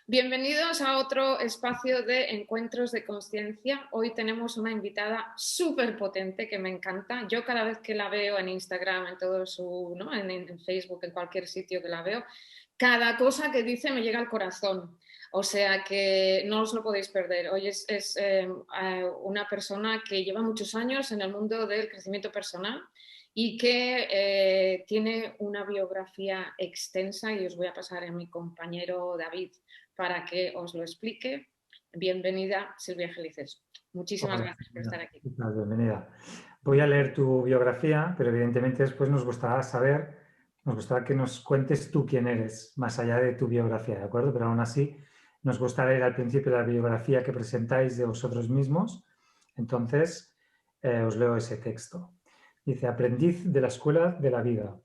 Bienvenidos a otro espacio de encuentros de consciencia. Hoy tenemos una invitada súper potente que me encanta. Yo cada vez que la veo en Instagram, en todo su, ¿no? en Facebook, en cualquier sitio que la veo, cada cosa que dice me llega al corazón. O sea que no os lo podéis perder. Hoy es una persona que lleva muchos años en el mundo del crecimiento personal y que tiene una biografía extensa, y os voy a pasar a mi compañero David para que os lo explique. Bienvenida, Silvia Gelices. Muchísimas Hola, gracias por estar aquí. bienvenida. Voy a leer tu biografía, pero evidentemente después nos gustará que nos cuentes tú quién eres, más allá de tu biografía, ¿de acuerdo? Pero aún así, nos gusta leer al principio la biografía que presentáis de vosotros mismos. Entonces, os leo ese texto. Dice: aprendiz de la escuela de la vida.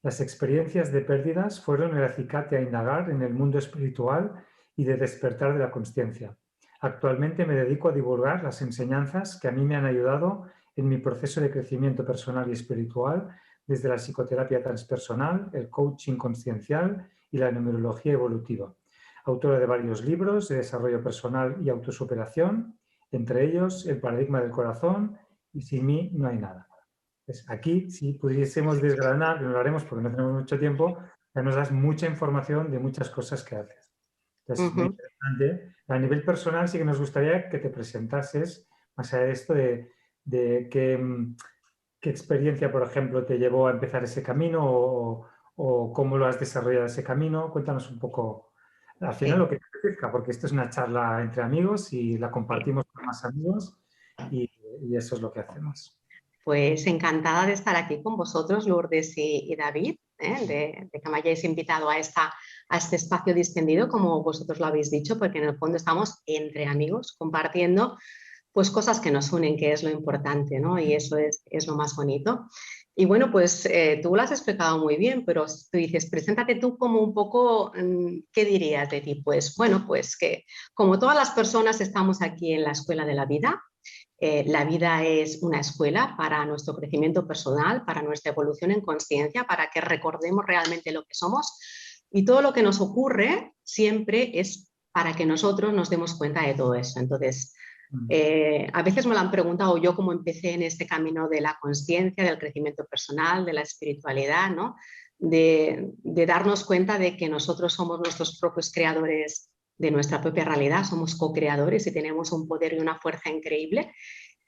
Las experiencias de pérdidas fueron el acicate a indagar en el mundo espiritual y de despertar de la consciencia. Actualmente me dedico a divulgar las enseñanzas que a mí me han ayudado en mi proceso de crecimiento personal y espiritual, desde la psicoterapia transpersonal, el coaching consciencial y la numerología evolutiva. Autora de varios libros de desarrollo personal y autosuperación, entre ellos El paradigma del corazón y Sin mí no hay nada. Pues aquí, si pudiésemos desgranar, que no lo haremos porque no tenemos mucho tiempo, ya nos das mucha información de muchas cosas que haces. Entonces, muy interesante. A nivel personal sí que nos gustaría que te presentases, más allá de esto, de qué experiencia, por ejemplo, te llevó a empezar ese camino o cómo lo has desarrollado ese camino. Cuéntanos un poco, al final, Sí, lo que te apetezca, porque esto es una charla entre amigos y la sí. compartimos con más amigos y, y eso es lo que hacemos. Pues encantada de estar aquí con vosotros, Lourdes y David, de que me hayáis invitado a este espacio distendido, como vosotros lo habéis dicho, porque en el fondo estamos entre amigos compartiendo pues cosas que nos unen, que es lo importante, ¿no? Y eso es lo más bonito. Y bueno, pues tú lo has explicado muy bien, pero tú dices, preséntate tú como un poco, ¿qué dirías de ti? Pues bueno, pues que como todas las personas estamos aquí en la escuela de la vida. La vida es una escuela para nuestro crecimiento personal, para nuestra evolución en conciencia, para que recordemos realmente lo que somos, y todo lo que nos ocurre siempre es para que nosotros nos demos cuenta de todo eso. Entonces, a veces me lo han preguntado yo cómo empecé en este camino de la conciencia, del crecimiento personal, de la espiritualidad, ¿no? De darnos cuenta de que nosotros somos nuestros propios creadores de nuestra propia realidad, somos co-creadores y tenemos un poder y una fuerza increíble.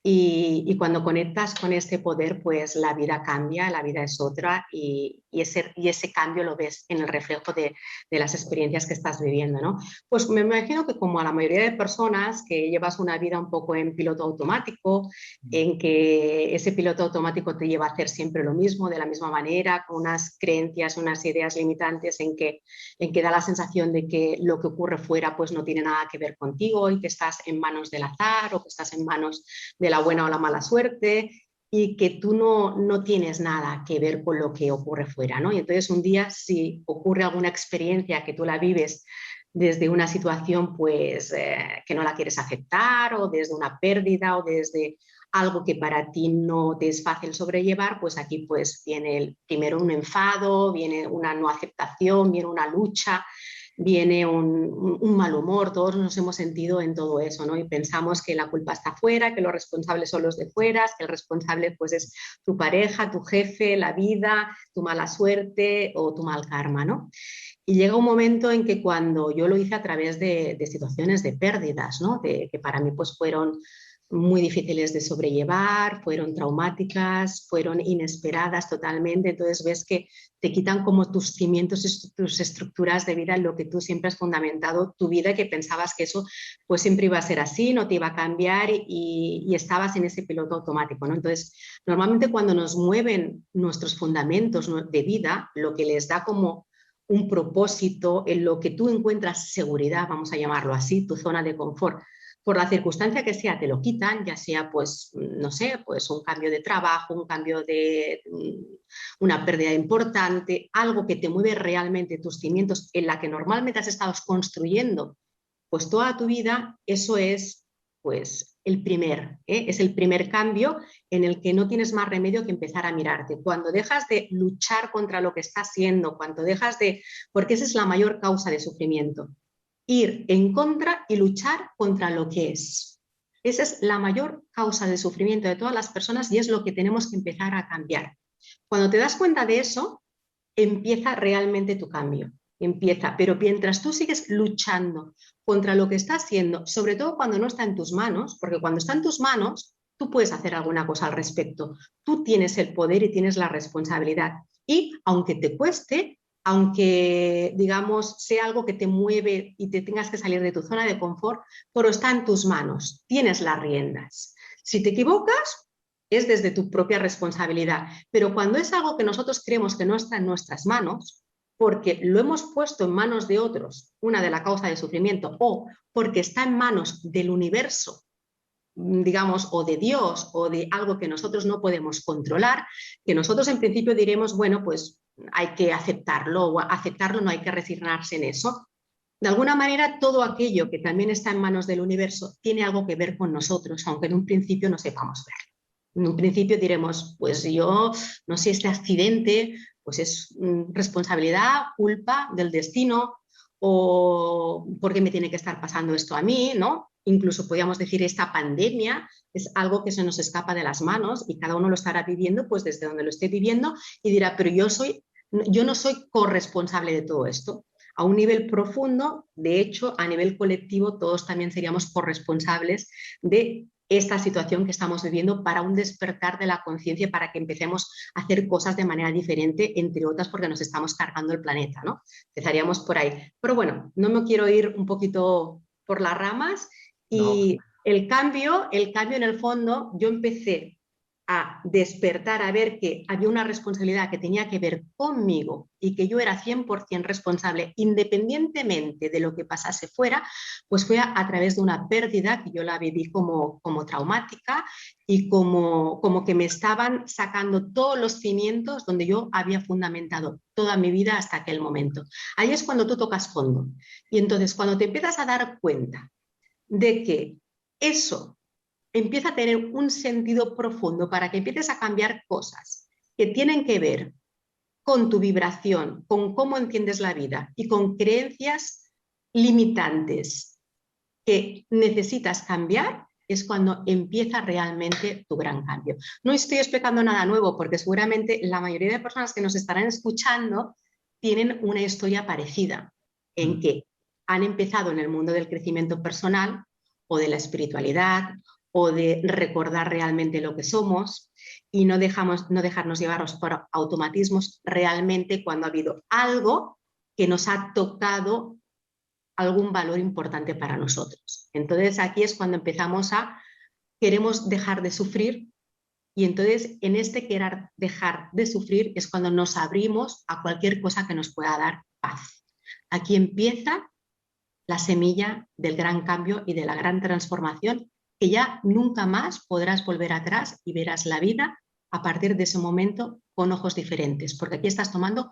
Y cuando conectas con este poder, pues la vida cambia, la vida es otra, y ese cambio lo ves en el reflejo de las experiencias que estás viviendo, ¿no? Pues me imagino que como a la mayoría de personas que llevas una vida un poco en piloto automático, en que ese piloto automático te lleva a hacer siempre lo mismo, de la misma manera, con unas creencias, unas ideas limitantes en que da la sensación de que lo que ocurre fuera pues no tiene nada que ver contigo y que estás en manos del azar o que estás en manos de la buena o la mala suerte, y que tú no tienes nada que ver con lo que ocurre fuera, ¿no? Y entonces un día si ocurre alguna experiencia que tú la vives desde una situación pues que no la quieres aceptar, o desde una pérdida, o desde algo que para ti no te es fácil sobrellevar, pues aquí pues viene primero un enfado, viene una no aceptación, viene una lucha, viene un mal humor. Todos nos hemos sentido en todo eso, ¿no? Y pensamos que la culpa está fuera, que los responsables son los de fuera, que el responsable pues es tu pareja, tu jefe, la vida, tu mala suerte o tu mal karma, ¿no? Y llega un momento en que cuando yo lo hice a través de situaciones de pérdidas, ¿no? Que para mí pues fueron muy difíciles de sobrellevar, fueron traumáticas, fueron inesperadas totalmente. Entonces ves que te quitan como tus cimientos y tus estructuras de vida en lo que tú siempre has fundamentado tu vida, que pensabas que eso pues siempre iba a ser así, no te iba a cambiar, y estabas en ese piloto automático, ¿no? Entonces, normalmente cuando nos mueven nuestros fundamentos de vida, lo que les da como un propósito, en lo que tú encuentras seguridad, vamos a llamarlo así, tu zona de confort, por la circunstancia que sea, te lo quitan, ya sea, pues, no sé, pues un cambio de trabajo, un cambio de una pérdida importante, algo que te mueve realmente tus cimientos, en la que normalmente has estado construyendo pues toda tu vida. Eso es pues es el primer cambio en el que no tienes más remedio que empezar a mirarte. Cuando dejas de luchar contra lo que estás siendo, cuando dejas de, porque esa es la mayor causa de sufrimiento. ir en contra y luchar contra lo que es. Esa es la mayor causa de sufrimiento de todas las personas y es lo que tenemos que empezar a cambiar. Cuando te das cuenta de eso, empieza realmente tu cambio. Empieza, pero mientras tú sigues luchando contra lo que está haciendo, sobre todo cuando no está en tus manos, porque cuando está en tus manos, tú puedes hacer alguna cosa al respecto. Tú tienes el poder y tienes la responsabilidad. Y aunque te cueste, aunque, digamos, sea algo que te mueve y te tengas que salir de tu zona de confort, pero está en tus manos, tienes las riendas. Si te equivocas, es desde tu propia responsabilidad. Pero cuando es algo que nosotros creemos que no está en nuestras manos, porque lo hemos puesto en manos de otros, una de la causa de sufrimiento, o porque está en manos del universo, digamos, o de Dios, o de algo que nosotros no podemos controlar, que nosotros en principio diremos, bueno, pues hay que aceptarlo, o aceptarlo, no hay que resignarse en eso. De alguna manera, todo aquello que también está en manos del universo tiene algo que ver con nosotros, aunque en un principio no sepamos verlo. En un principio diremos, pues yo, no sé, este accidente, pues es responsabilidad, culpa del destino, o por qué me tiene que estar pasando esto a mí, ¿no? Incluso podríamos decir esta pandemia es algo que se nos escapa de las manos y cada uno lo estará viviendo pues desde donde lo esté viviendo y dirá, pero yo no soy corresponsable de todo esto. A un nivel profundo, de hecho, a nivel colectivo, todos también seríamos corresponsables de esta situación que estamos viviendo para un despertar de la conciencia, para que empecemos a hacer cosas de manera diferente, entre otras porque nos estamos cargando el planeta, ¿no? Empezaríamos por ahí. Pero bueno, no me quiero ir un poquito por las ramas y No. el cambio en el fondo, yo empecé a despertar, a ver que había una responsabilidad que tenía que ver conmigo y que yo era 100% responsable independientemente de lo que pasase fuera, pues fue a través de una pérdida que yo la viví como traumática y como que me estaban sacando todos los cimientos donde yo había fundamentado toda mi vida hasta aquel momento. Ahí es cuando tú tocas fondo. Y entonces cuando te empiezas a dar cuenta de que eso empieza a tener un sentido profundo para que empieces a cambiar cosas que tienen que ver con tu vibración, con cómo entiendes la vida y con creencias limitantes que necesitas cambiar, es cuando empieza realmente tu gran cambio. No estoy explicando nada nuevo porque seguramente la mayoría de personas que nos estarán escuchando tienen una historia parecida en que han empezado en el mundo del crecimiento personal o de la espiritualidad o de recordar realmente lo que somos y no dejarnos llevarnos por automatismos realmente cuando ha habido algo que nos ha tocado algún valor importante para nosotros. Entonces aquí es cuando queremos dejar de sufrir y entonces en este querer dejar de sufrir es cuando nos abrimos a cualquier cosa que nos pueda dar paz. Aquí empieza la semilla del gran cambio y de la gran transformación que ya nunca más podrás volver atrás y verás la vida a partir de ese momento con ojos diferentes, porque aquí estás tomando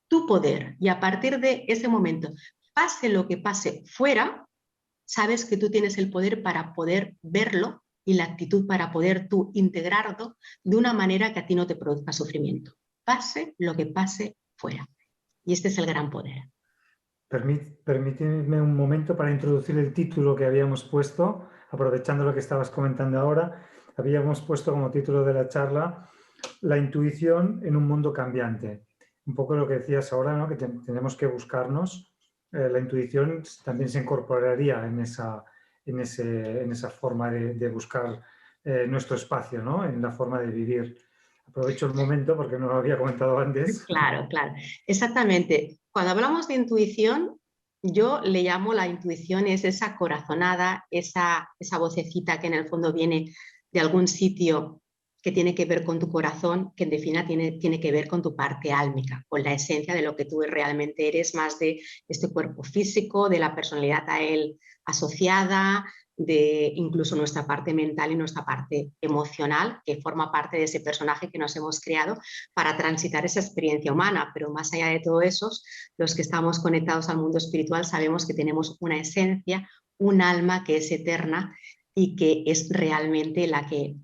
tu poder y a partir de ese momento, pase lo que pase fuera, sabes que tú tienes el poder para poder verlo y la actitud para poder tú integrarlo de una manera que a ti no te produzca sufrimiento. Pase lo que pase fuera. Y este es el gran poder. Permíteme un momento para introducir el título que habíamos puesto, aprovechando lo que estabas comentando ahora. Habíamos puesto como título de la charla La intuición en un mundo cambiante. Un poco lo que decías ahora, ¿no? Que tenemos que buscarnos. La intuición también se incorporaría en esa forma de buscar nuestro espacio, ¿no? En la forma de vivir. Aprovecho el momento porque no lo había comentado antes. Claro, claro. Exactamente. Cuando hablamos de intuición, yo le llamo la intuición es esa corazonada, esa vocecita que en el fondo viene de algún sitio que tiene que ver con tu corazón, que en definitiva tiene que ver con tu parte álmica, con la esencia de lo que tú realmente eres, más de este cuerpo físico, de la personalidad a él asociada, de incluso nuestra parte mental y nuestra parte emocional, que forma parte de ese personaje que nos hemos creado para transitar esa experiencia humana. Pero más allá de todo eso, los que estamos conectados al mundo espiritual sabemos que tenemos una esencia, un alma que es eterna y que es realmente la que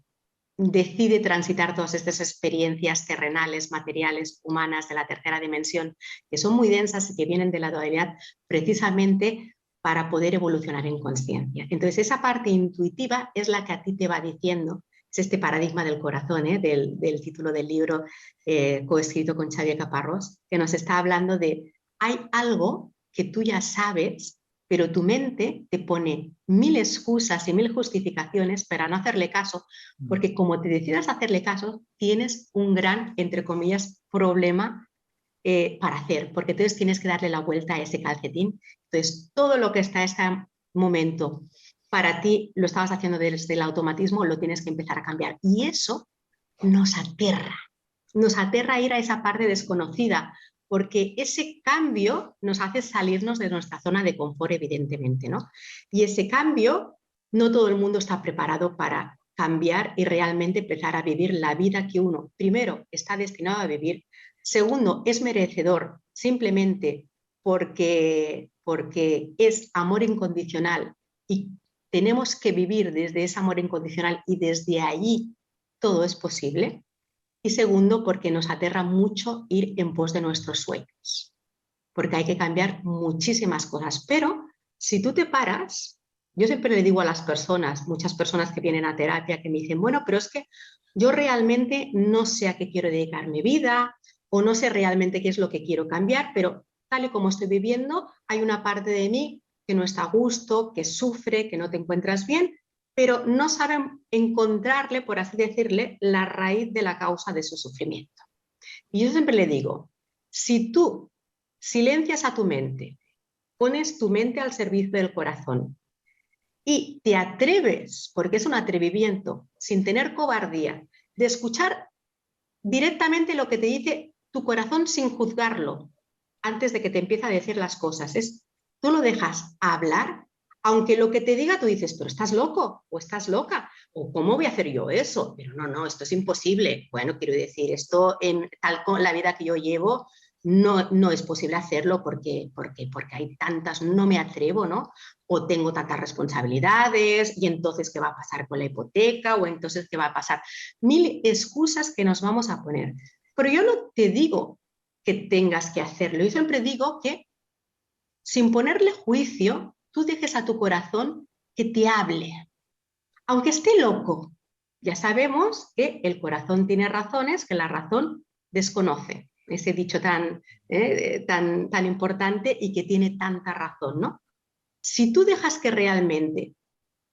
decide transitar todas estas experiencias terrenales, materiales, humanas de la tercera dimensión, que son muy densas y que vienen de la dualidad precisamente para poder evolucionar en conciencia. Entonces, esa parte intuitiva es la que a ti te va diciendo, es este paradigma del corazón, del título del libro coescrito con Xavier Caparrós, que nos está hablando de hay algo que tú ya sabes, pero tu mente te pone 1000 excusas y 1000 justificaciones para no hacerle caso, porque como te decidas hacerle caso, tienes un gran, entre comillas, problema para hacer, porque entonces tienes que darle la vuelta a ese calcetín. Entonces, todo lo que está en este momento para ti lo estabas haciendo desde el automatismo, lo tienes que empezar a cambiar. Y eso nos aterra ir a esa parte desconocida, porque ese cambio nos hace salirnos de nuestra zona de confort, evidentemente, ¿no? Y ese cambio, no todo el mundo está preparado para cambiar y realmente empezar a vivir la vida que uno, primero, está destinado a vivir, segundo, es merecedor simplemente porque es amor incondicional y tenemos que vivir desde ese amor incondicional y desde allí todo es posible. Y segundo, porque nos aterra mucho ir en pos de nuestros sueños, porque hay que cambiar muchísimas cosas. Pero si tú te paras, yo siempre le digo a las personas, muchas personas que vienen a terapia, que me dicen, bueno, pero es que yo realmente no sé a qué quiero dedicar mi vida o no sé realmente qué es lo que quiero cambiar, pero tal y como estoy viviendo, hay una parte de mí que no está a gusto, que sufre, que no te encuentras bien, pero no saben encontrarle, por así decirle, la raíz de la causa de su sufrimiento. Y yo siempre le digo, si tú silencias a tu mente, pones tu mente al servicio del corazón y te atreves, porque es un atrevimiento, sin tener cobardía, de escuchar directamente lo que te dice tu corazón sin juzgarlo, antes de que te empiece a decir las cosas, tú lo dejas hablar. Aunque lo que te diga tú dices, pero estás loco o estás loca, o ¿cómo voy a hacer yo eso? Pero no, esto es imposible. Bueno, quiero decir, esto en tal con la vida que yo llevo no es posible hacerlo porque hay tantas, no me atrevo, ¿no? O tengo tantas responsabilidades y entonces ¿qué va a pasar con la hipoteca? O entonces ¿qué va a pasar? 1000 excusas que nos vamos a poner. Pero yo no te digo que tengas que hacerlo. Yo siempre digo que sin ponerle juicio, tú dejes a tu corazón que te hable. Aunque esté loco, ya sabemos que el corazón tiene razones que la razón desconoce. Ese dicho tan importante y que tiene tanta razón, ¿no? Si tú dejas que realmente,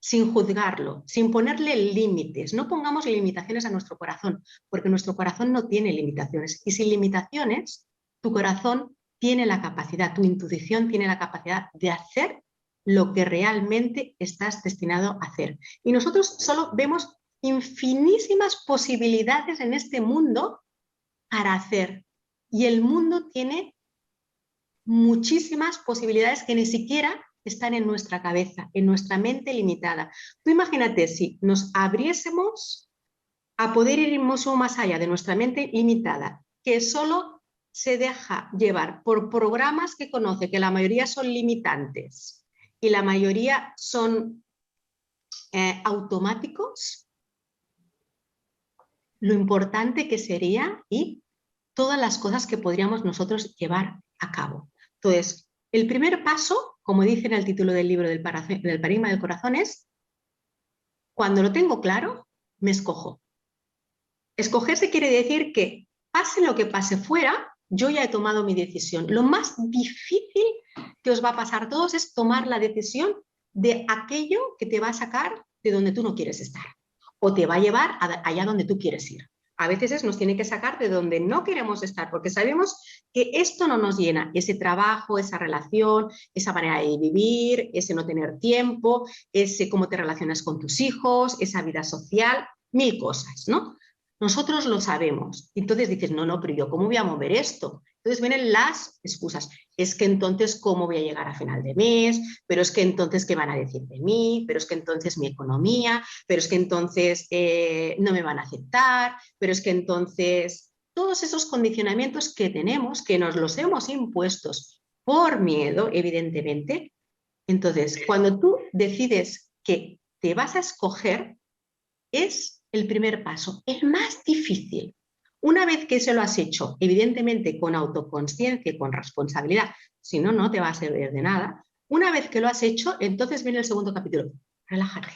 sin juzgarlo, sin ponerle límites, no pongamos limitaciones a nuestro corazón, porque nuestro corazón no tiene limitaciones. Y sin limitaciones, tu corazón tiene la capacidad, tu intuición tiene la capacidad de hacer lo que realmente estás destinado a hacer. Y nosotros solo vemos infinísimas posibilidades en este mundo para hacer. Y el mundo tiene muchísimas posibilidades que ni siquiera están en nuestra cabeza, en nuestra mente limitada. Tú imagínate si nos abriésemos a poder ir mucho más allá de nuestra mente limitada, que solo se deja llevar por programas que conoce, que la mayoría son limitantes y la mayoría son automáticos, lo importante que sería y todas las cosas que podríamos nosotros llevar a cabo. Entonces, el primer paso, como dice en el título del libro del paradigma del corazón, es cuando lo tengo claro, me escojo. Escogerse quiere decir que pase lo que pase fuera, yo ya he tomado mi decisión. Lo más difícil que os va a pasar a todos es tomar la decisión de aquello que te va a sacar de donde tú no quieres estar o te va a llevar allá donde tú quieres ir. A veces nos tiene que sacar de donde no queremos estar porque sabemos que esto no nos llena, ese trabajo, esa relación, esa manera de vivir, ese no tener tiempo, ese cómo te relacionas con tus hijos, esa vida social, 1000 cosas, ¿no? Nosotros lo sabemos. Entonces dices, no, pero yo ¿cómo voy a mover esto? Entonces vienen las excusas. Es que entonces, ¿cómo voy a llegar a final de mes? Pero es que entonces, ¿qué van a decir de mí? Pero es que entonces mi economía, pero es que entonces no me van a aceptar, pero es que entonces todos esos condicionamientos que tenemos, que nos los hemos impuestos por miedo, evidentemente. Entonces, cuando tú decides que te vas a escoger, es el primer paso, el más difícil. Una vez que se lo has hecho, evidentemente con autoconsciencia y con responsabilidad, si no, no te va a servir de nada, Una vez que lo has hecho, entonces viene el segundo capítulo. Relájate.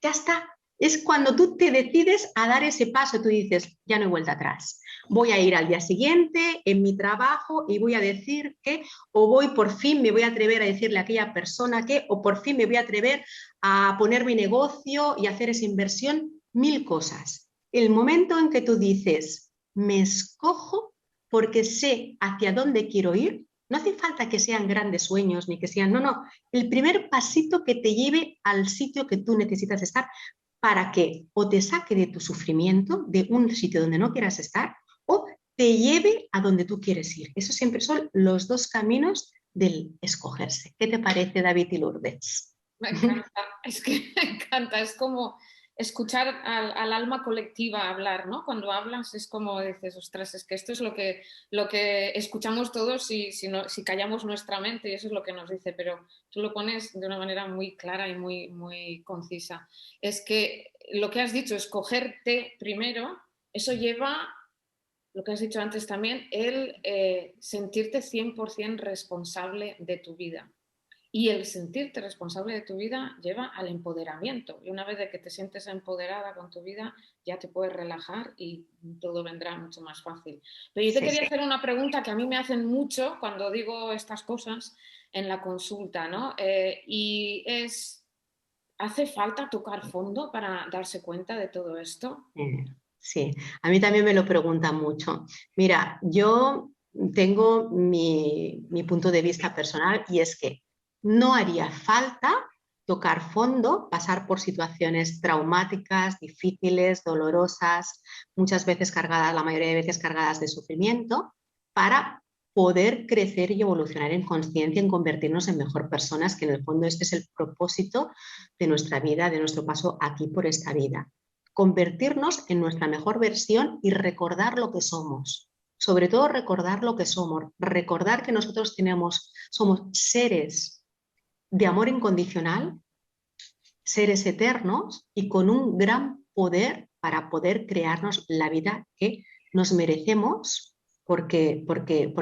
Ya está. Es cuando tú te decides a dar ese paso, tú dices, ya no hay vuelta atrás. Voy a ir al día siguiente en mi trabajo y voy a decir que, o por fin me voy a atrever a decirle a aquella persona que, o por fin me voy a atrever a poner mi negocio y hacer esa inversión, 1000 cosas. El momento en que tú dices, me escojo porque sé hacia dónde quiero ir, no hace falta que sean grandes sueños ni que sean, no, el primer pasito que te lleve al sitio que tú necesitas estar, para que o te saque de tu sufrimiento, de un sitio donde no quieras estar, o te lleve a donde tú quieres ir. Esos siempre son los dos caminos del escogerse. ¿Qué te parece, David y Lourdes? Me encanta, es que me encanta, es como escuchar al alma colectiva hablar, ¿no? Cuando hablas es como dices, ostras, es que esto es lo que escuchamos todos si callamos nuestra mente y eso es lo que nos dice, pero tú lo pones de una manera muy clara y muy, muy concisa. Es que lo que has dicho, escogerte primero, eso lleva, lo que has dicho antes también, el sentirte 100% responsable de tu vida. Y el sentirte responsable de tu vida lleva al empoderamiento. Y una vez de que te sientes empoderada con tu vida, ya te puedes relajar y todo vendrá mucho más fácil. Pero yo te quería hacer una pregunta que a mí me hacen mucho cuando digo estas cosas en la consulta, ¿no? Y es, ¿hace falta tocar fondo para darse cuenta de todo esto? Sí, a mí también me lo preguntan mucho. Mira, yo tengo mi punto de vista personal y es que no haría falta tocar fondo, pasar por situaciones traumáticas, difíciles, dolorosas, muchas veces cargadas, la mayoría de veces cargadas de sufrimiento, para poder crecer y evolucionar en conciencia, en convertirnos en mejor personas, que en el fondo este es el propósito de nuestra vida, de nuestro paso aquí por esta vida. Convertirnos en nuestra mejor versión y recordar lo que somos. Sobre todo recordar lo que somos, recordar que nosotros somos seres de amor incondicional, seres eternos y con un gran poder para poder crearnos la vida que nos merecemos porque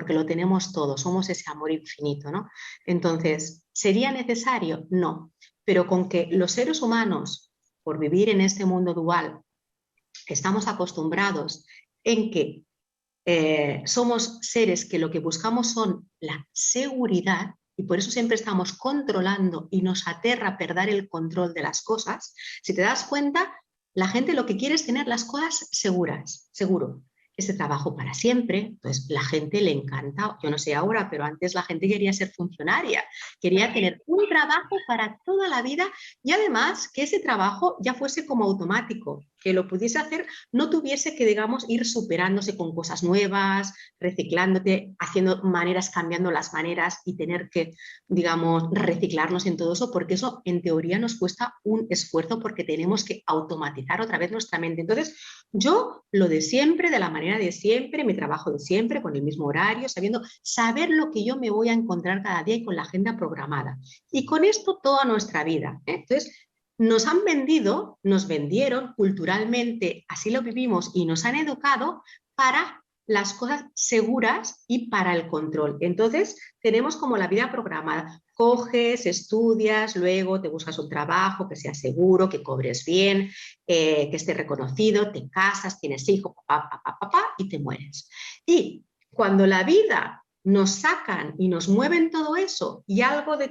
lo tenemos todo, somos ese amor infinito, ¿no? Entonces, ¿sería necesario? No, pero con que los seres humanos, por vivir en este mundo dual, estamos acostumbrados en que somos seres que lo que buscamos son la seguridad y por eso siempre estamos controlando y nos aterra perder el control de las cosas. Si te das cuenta, la gente lo que quiere es tener las cosas seguras, seguro. Ese trabajo para siempre, pues la gente le encanta, yo no sé ahora, pero antes la gente quería ser funcionaria, quería tener un trabajo para toda la vida y además que ese trabajo ya fuese como automático, que lo pudiese hacer, no tuviese que, digamos, ir superándose con cosas nuevas, reciclándote, haciendo maneras, cambiando las maneras y tener que, digamos, reciclarnos en todo eso, porque eso en teoría nos cuesta un esfuerzo porque tenemos que automatizar otra vez nuestra mente. Entonces, yo lo de siempre, de la manera de siempre, mi trabajo de siempre, con el mismo horario, saber lo que yo me voy a encontrar cada día y con la agenda programada. Y con esto toda nuestra vida, ¿eh? Entonces, nos han vendido, nos vendieron culturalmente, así lo vivimos y nos han educado para las cosas seguras y para el control. Entonces, tenemos como la vida programada. Coges, estudias, luego te buscas un trabajo que sea seguro, que cobres bien, que esté reconocido, te casas, tienes hijos, papá, y te mueres. Y cuando la vida nos sacan y nos mueven todo eso y algo de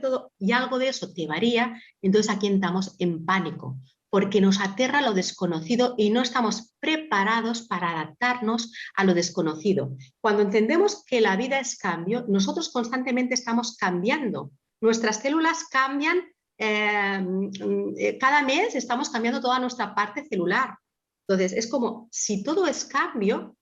eso te varía, entonces aquí entramos en pánico, porque nos aterra lo desconocido y no estamos preparados para adaptarnos a lo desconocido. Cuando entendemos que la vida es cambio, nosotros constantemente estamos cambiando. Nuestras células cambian, cada mes estamos cambiando toda nuestra parte celular. Entonces, es como si todo es cambio,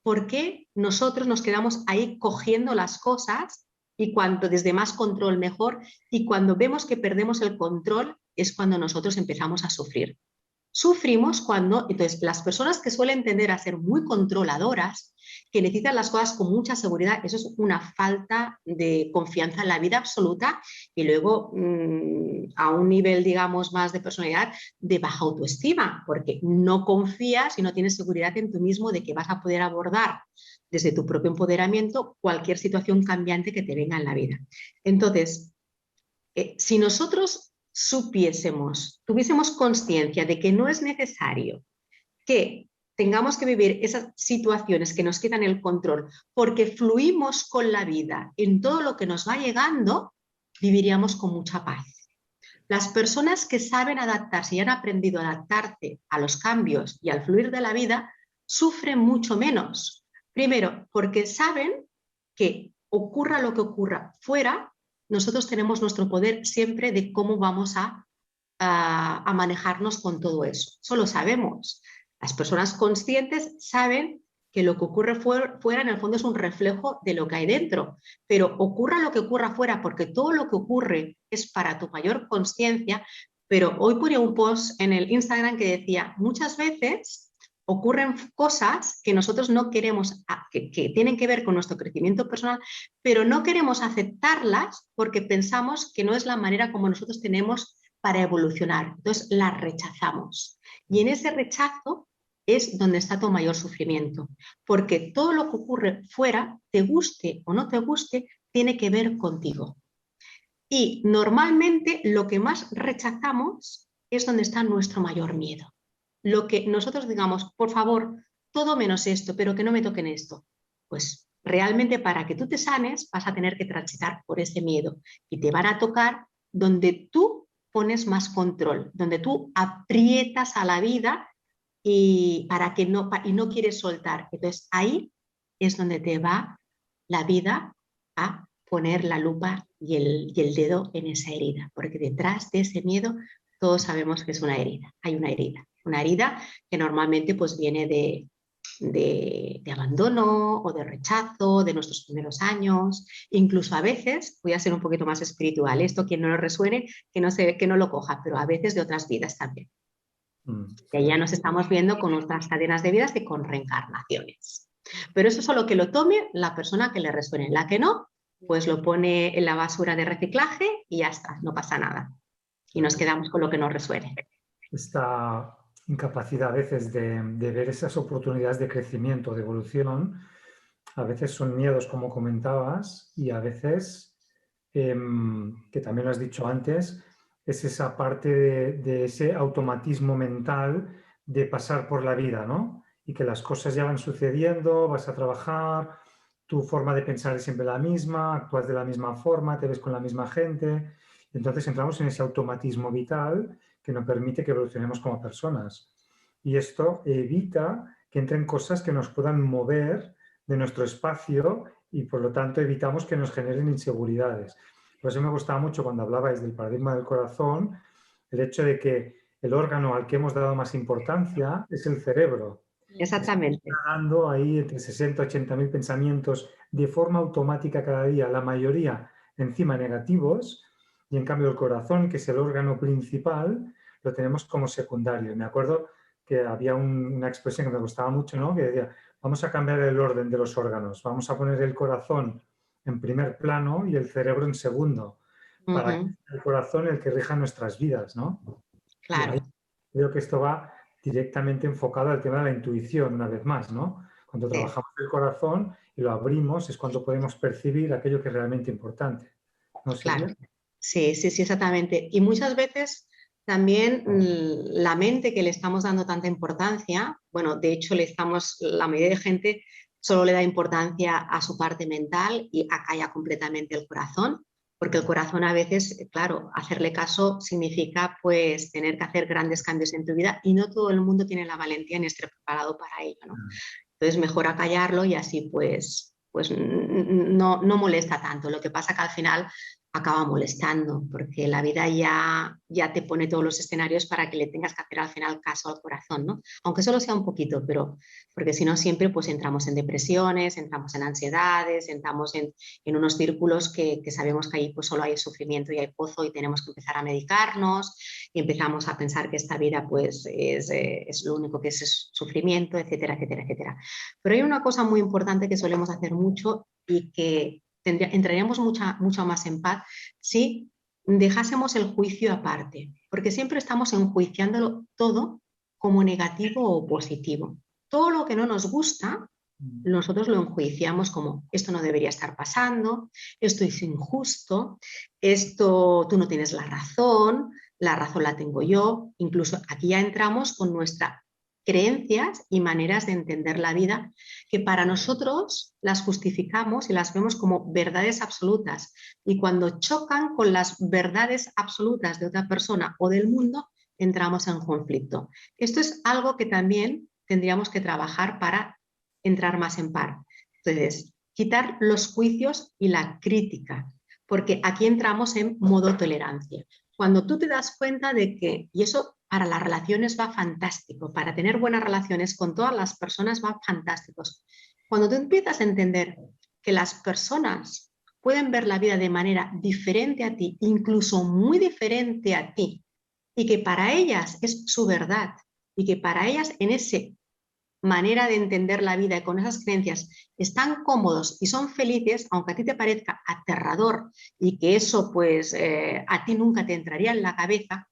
¿por qué nosotros nos quedamos ahí cogiendo las cosas y cuanto desde más control mejor? Y cuando vemos que perdemos el control es cuando nosotros empezamos a sufrir. Sufrimos cuando, entonces, las personas que suelen tender a ser muy controladoras, que necesitan las cosas con mucha seguridad, eso es una falta de confianza en la vida absoluta y luego a un nivel, digamos, más de personalidad, de baja autoestima, porque no confías y no tienes seguridad en tú mismo de que vas a poder abordar desde tu propio empoderamiento cualquier situación cambiante que te venga en la vida. Entonces, si nosotros tuviésemos conciencia de que no es necesario que tengamos que vivir esas situaciones que nos quitan el control porque fluimos con la vida en todo lo que nos va llegando, viviríamos con mucha paz. Las personas que saben adaptarse y han aprendido a adaptarse a los cambios y al fluir de la vida, sufren mucho menos. Primero, porque saben que ocurra lo que ocurra fuera, nosotros tenemos nuestro poder siempre de cómo vamos a manejarnos con todo eso. Eso lo sabemos. Las personas conscientes saben que lo que ocurre fuera en el fondo es un reflejo de lo que hay dentro, pero ocurra lo que ocurra fuera, porque todo lo que ocurre es para tu mayor conciencia. Pero hoy ponía un post en el Instagram que decía, muchas veces ocurren cosas que nosotros no queremos, que tienen que ver con nuestro crecimiento personal, pero no queremos aceptarlas porque pensamos que no es la manera como nosotros tenemos para evolucionar. Entonces las rechazamos. Y en ese rechazo es donde está tu mayor sufrimiento, porque todo lo que ocurre fuera, te guste o no te guste, tiene que ver contigo. Y normalmente lo que más rechazamos es donde está nuestro mayor miedo. Lo que nosotros digamos, por favor, todo menos esto, pero que no me toquen esto. Pues realmente para que tú te sanes vas a tener que transitar por ese miedo y te van a tocar donde tú pones más control, donde tú aprietas a la vida y no quieres soltar. Entonces ahí es donde te va la vida a poner la lupa y el dedo en esa herida, porque detrás de ese miedo todos sabemos que es una herida, hay una herida que normalmente pues viene de abandono o de rechazo de nuestros primeros años, incluso a veces, voy a ser un poquito más espiritual, esto quien no lo resuene, que no lo coja, pero a veces de otras vidas también. Y ahí ya nos estamos viendo con nuestras cadenas de vidas y con reencarnaciones. Pero eso solo que lo tome la persona que le resuene, la que no, pues lo pone en la basura de reciclaje y ya está, no pasa nada. Y nos quedamos con lo que nos resuene. Esta incapacidad a veces de ver esas oportunidades de crecimiento, de evolución, a veces son miedos, como comentabas, y a veces, que también lo has dicho antes, es esa parte de ese automatismo mental de pasar por la vida, ¿no? Y que las cosas ya van sucediendo, vas a trabajar, tu forma de pensar es siempre la misma, actúas de la misma forma, te ves con la misma gente. Entonces entramos en ese automatismo vital que nos permite que evolucionemos como personas. Y esto evita que entren cosas que nos puedan mover de nuestro espacio y por lo tanto evitamos que nos generen inseguridades. Por eso me gustaba mucho cuando hablabais del paradigma del corazón, el hecho de que el órgano al que hemos dado más importancia es el cerebro. Exactamente. Está dando ahí entre 60 y 80 mil pensamientos de forma automática cada día, la mayoría encima negativos, y en cambio el corazón, que es el órgano principal, lo tenemos como secundario. Me acuerdo que había una expresión que me gustaba mucho, ¿no? Que decía, vamos a cambiar el orden de los órganos, vamos a poner el corazón en primer plano y el cerebro en segundo, para que sea el corazón el que rija nuestras vidas, ¿no? Claro. Y ahí creo que esto va directamente enfocado al tema de la intuición, una vez más, ¿no? Cuando trabajamos el corazón y lo abrimos es cuando podemos percibir aquello que es realmente importante. ¿No, Silvia? Claro. Sí, exactamente. Y muchas veces también la mente que le estamos dando tanta importancia, bueno, de hecho la mayoría de gente solo le da importancia a su parte mental y acalla completamente el corazón, porque el corazón a veces, claro, hacerle caso significa pues tener que hacer grandes cambios en tu vida y no todo el mundo tiene la valentía ni esté preparado para ello, ¿no? Entonces mejor acallarlo y así pues no molesta tanto. Lo que pasa que al final acaba molestando, porque la vida ya te pone todos los escenarios para que le tengas que hacer al final caso al corazón, ¿no? Aunque solo sea un poquito, pero porque si no siempre pues entramos en depresiones, entramos en ansiedades, entramos en unos círculos que sabemos que ahí pues solo hay sufrimiento y hay pozo y tenemos que empezar a medicarnos y empezamos a pensar que esta vida pues es lo único que es sufrimiento, etcétera, etcétera, etcétera. Pero hay una cosa muy importante que solemos hacer mucho y que entraríamos mucho más en paz si dejásemos el juicio aparte, porque siempre estamos enjuiciándolo todo como negativo o positivo. Todo lo que no nos gusta, nosotros lo enjuiciamos como esto no debería estar pasando, esto es injusto, esto tú no tienes la razón la tengo yo. Incluso aquí ya entramos con nuestras creencias y maneras de entender la vida que para nosotros las justificamos y las vemos como verdades absolutas. Y cuando chocan con las verdades absolutas de otra persona o del mundo, entramos en conflicto. Esto es algo que también tendríamos que trabajar para entrar más en paz. Entonces, quitar los juicios y la crítica, porque aquí entramos en modo tolerancia. Cuando tú te das cuenta de que, y eso para las relaciones va fantástico, para tener buenas relaciones con todas las personas va fantástico. Cuando tú empiezas a entender que las personas pueden ver la vida de manera diferente a ti, incluso muy diferente a ti, y que para ellas es su verdad, y que para ellas en esa manera de entender la vida y con esas creencias están cómodos y son felices, aunque a ti te parezca aterrador y que eso pues a ti nunca te entraría en la cabeza,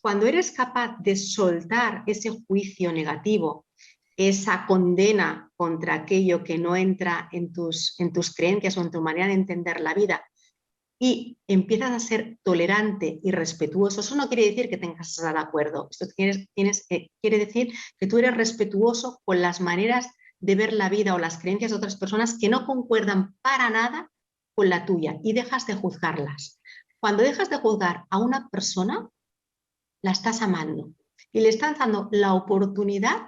cuando eres capaz de soltar ese juicio negativo, esa condena contra aquello que no entra en tus creencias o en tu manera de entender la vida y empiezas a ser tolerante y respetuoso, eso no quiere decir que tengas que estar de acuerdo, esto quiere decir que tú eres respetuoso con las maneras de ver la vida o las creencias de otras personas que no concuerdan para nada con la tuya y dejas de juzgarlas. Cuando dejas de juzgar a una persona, la estás amando y le estás dando la oportunidad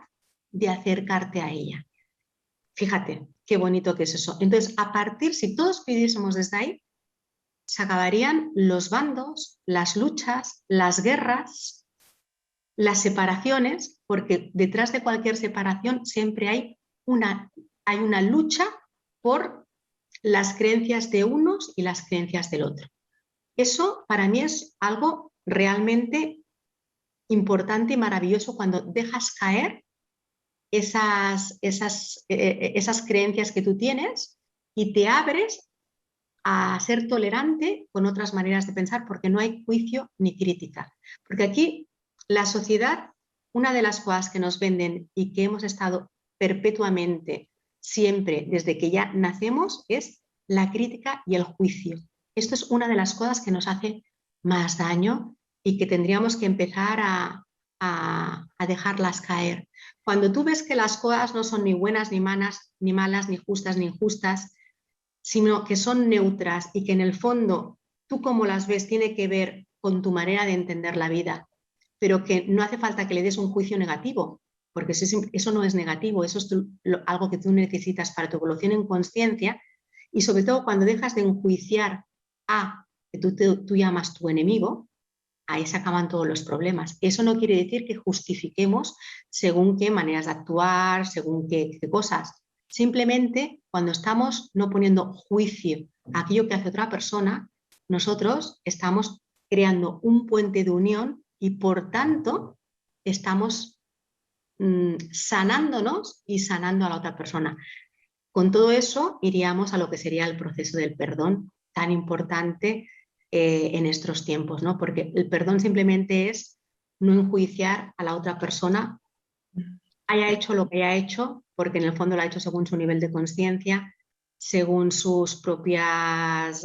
de acercarte a ella. Fíjate qué bonito que es eso. Entonces, a partir, si todos pidiésemos desde ahí, se acabarían los bandos, las luchas, las guerras, las separaciones, porque detrás de cualquier separación siempre hay una lucha por las creencias de unos y las creencias del otro. Eso para mí es algo realmente importante y maravilloso cuando dejas caer esas creencias que tú tienes y te abres a ser tolerante con otras maneras de pensar, porque no hay juicio ni crítica. Porque aquí la sociedad, una de las cosas que nos venden y que hemos estado perpetuamente siempre desde que ya nacemos es la crítica y el juicio. Esto es una de las cosas que nos hace más daño y que tendríamos que empezar a dejarlas caer. Cuando tú ves que las cosas no son ni buenas ni malas, ni justas ni injustas, sino que son neutras y que en el fondo tú como las ves tiene que ver con tu manera de entender la vida, pero que no hace falta que le des un juicio negativo, porque eso no es negativo, eso es algo que tú necesitas para tu evolución en conciencia y sobre todo cuando dejas de enjuiciar a que tú llamas tu enemigo, ahí se acaban todos los problemas. Eso no quiere decir que justifiquemos según qué maneras de actuar, según qué cosas. Simplemente cuando estamos no poniendo juicio a aquello que hace otra persona, nosotros estamos creando un puente de unión y por tanto estamos sanándonos y sanando a la otra persona. Con todo eso iríamos a lo que sería el proceso del perdón, tan importante en estos tiempos, ¿no? Porque el perdón simplemente es no enjuiciar a la otra persona, haya hecho lo que haya hecho, porque en el fondo lo ha hecho según su nivel de conciencia, según sus propias,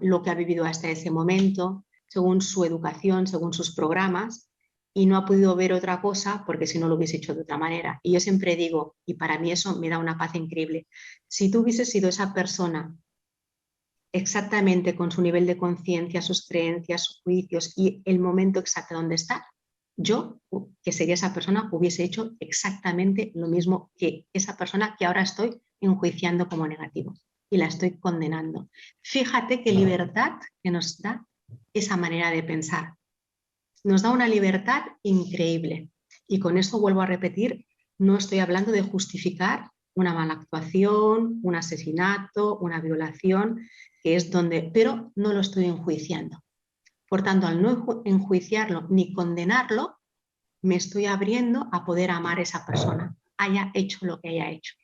lo que ha vivido hasta ese momento, según su educación, según sus programas, y no ha podido ver otra cosa porque si no lo hubiese hecho de otra manera. Y yo siempre digo, y para mí eso me da una paz increíble, si tú hubieses sido esa persona exactamente con su nivel de conciencia, sus creencias, sus juicios y el momento exacto donde está, yo, que sería esa persona, hubiese hecho exactamente lo mismo que esa persona que ahora estoy enjuiciando como negativo. y la estoy condenando. Fíjate qué libertad que nos da esa manera de pensar. Nos da una libertad increíble. Y con esto vuelvo a repetir, no estoy hablando de justificar una mala actuación, un asesinato, una violación, que es donde, pero no lo estoy enjuiciando. Por tanto, al no enjuiciarlo ni condenarlo, me estoy abriendo a poder amar a esa persona, haya hecho lo que haya hecho.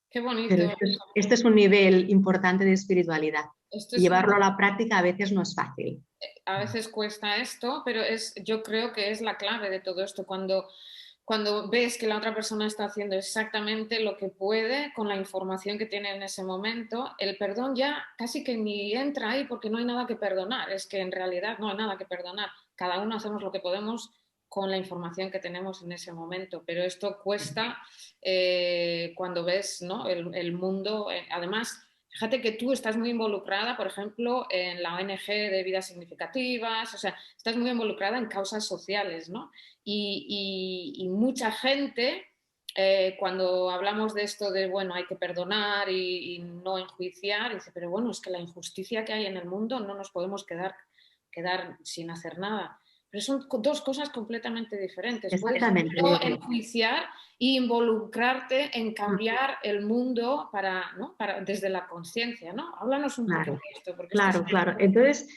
Qué bonito. Pero este es un nivel importante de espiritualidad. Llevarlo a la práctica a veces no es fácil. A veces cuesta esto, pero yo creo que es la clave de todo esto. Cuando ves que la otra persona está haciendo exactamente lo que puede con la información que tiene en ese momento, el perdón ya casi que ni entra ahí porque no hay nada que perdonar. Es que en realidad no hay nada que perdonar. Cada uno hacemos lo que podemos con la información que tenemos en ese momento, pero esto cuesta cuando ves, ¿no?, el mundo. Además, fíjate que tú estás muy involucrada, por ejemplo, en la ONG de Vidas Significativas, o sea, estás muy involucrada en causas sociales, ¿no? Y mucha gente, cuando hablamos de esto de, bueno, hay que perdonar y no enjuiciar, dice, pero bueno, es que la injusticia que hay en el mundo no nos podemos quedar sin hacer nada. Pero son dos cosas completamente diferentes. Exactamente. Puedes no enjuiciar e involucrarte en cambiar el mundo desde la conciencia, ¿no? Háblanos un poco de esto. Porque Claro. Entonces,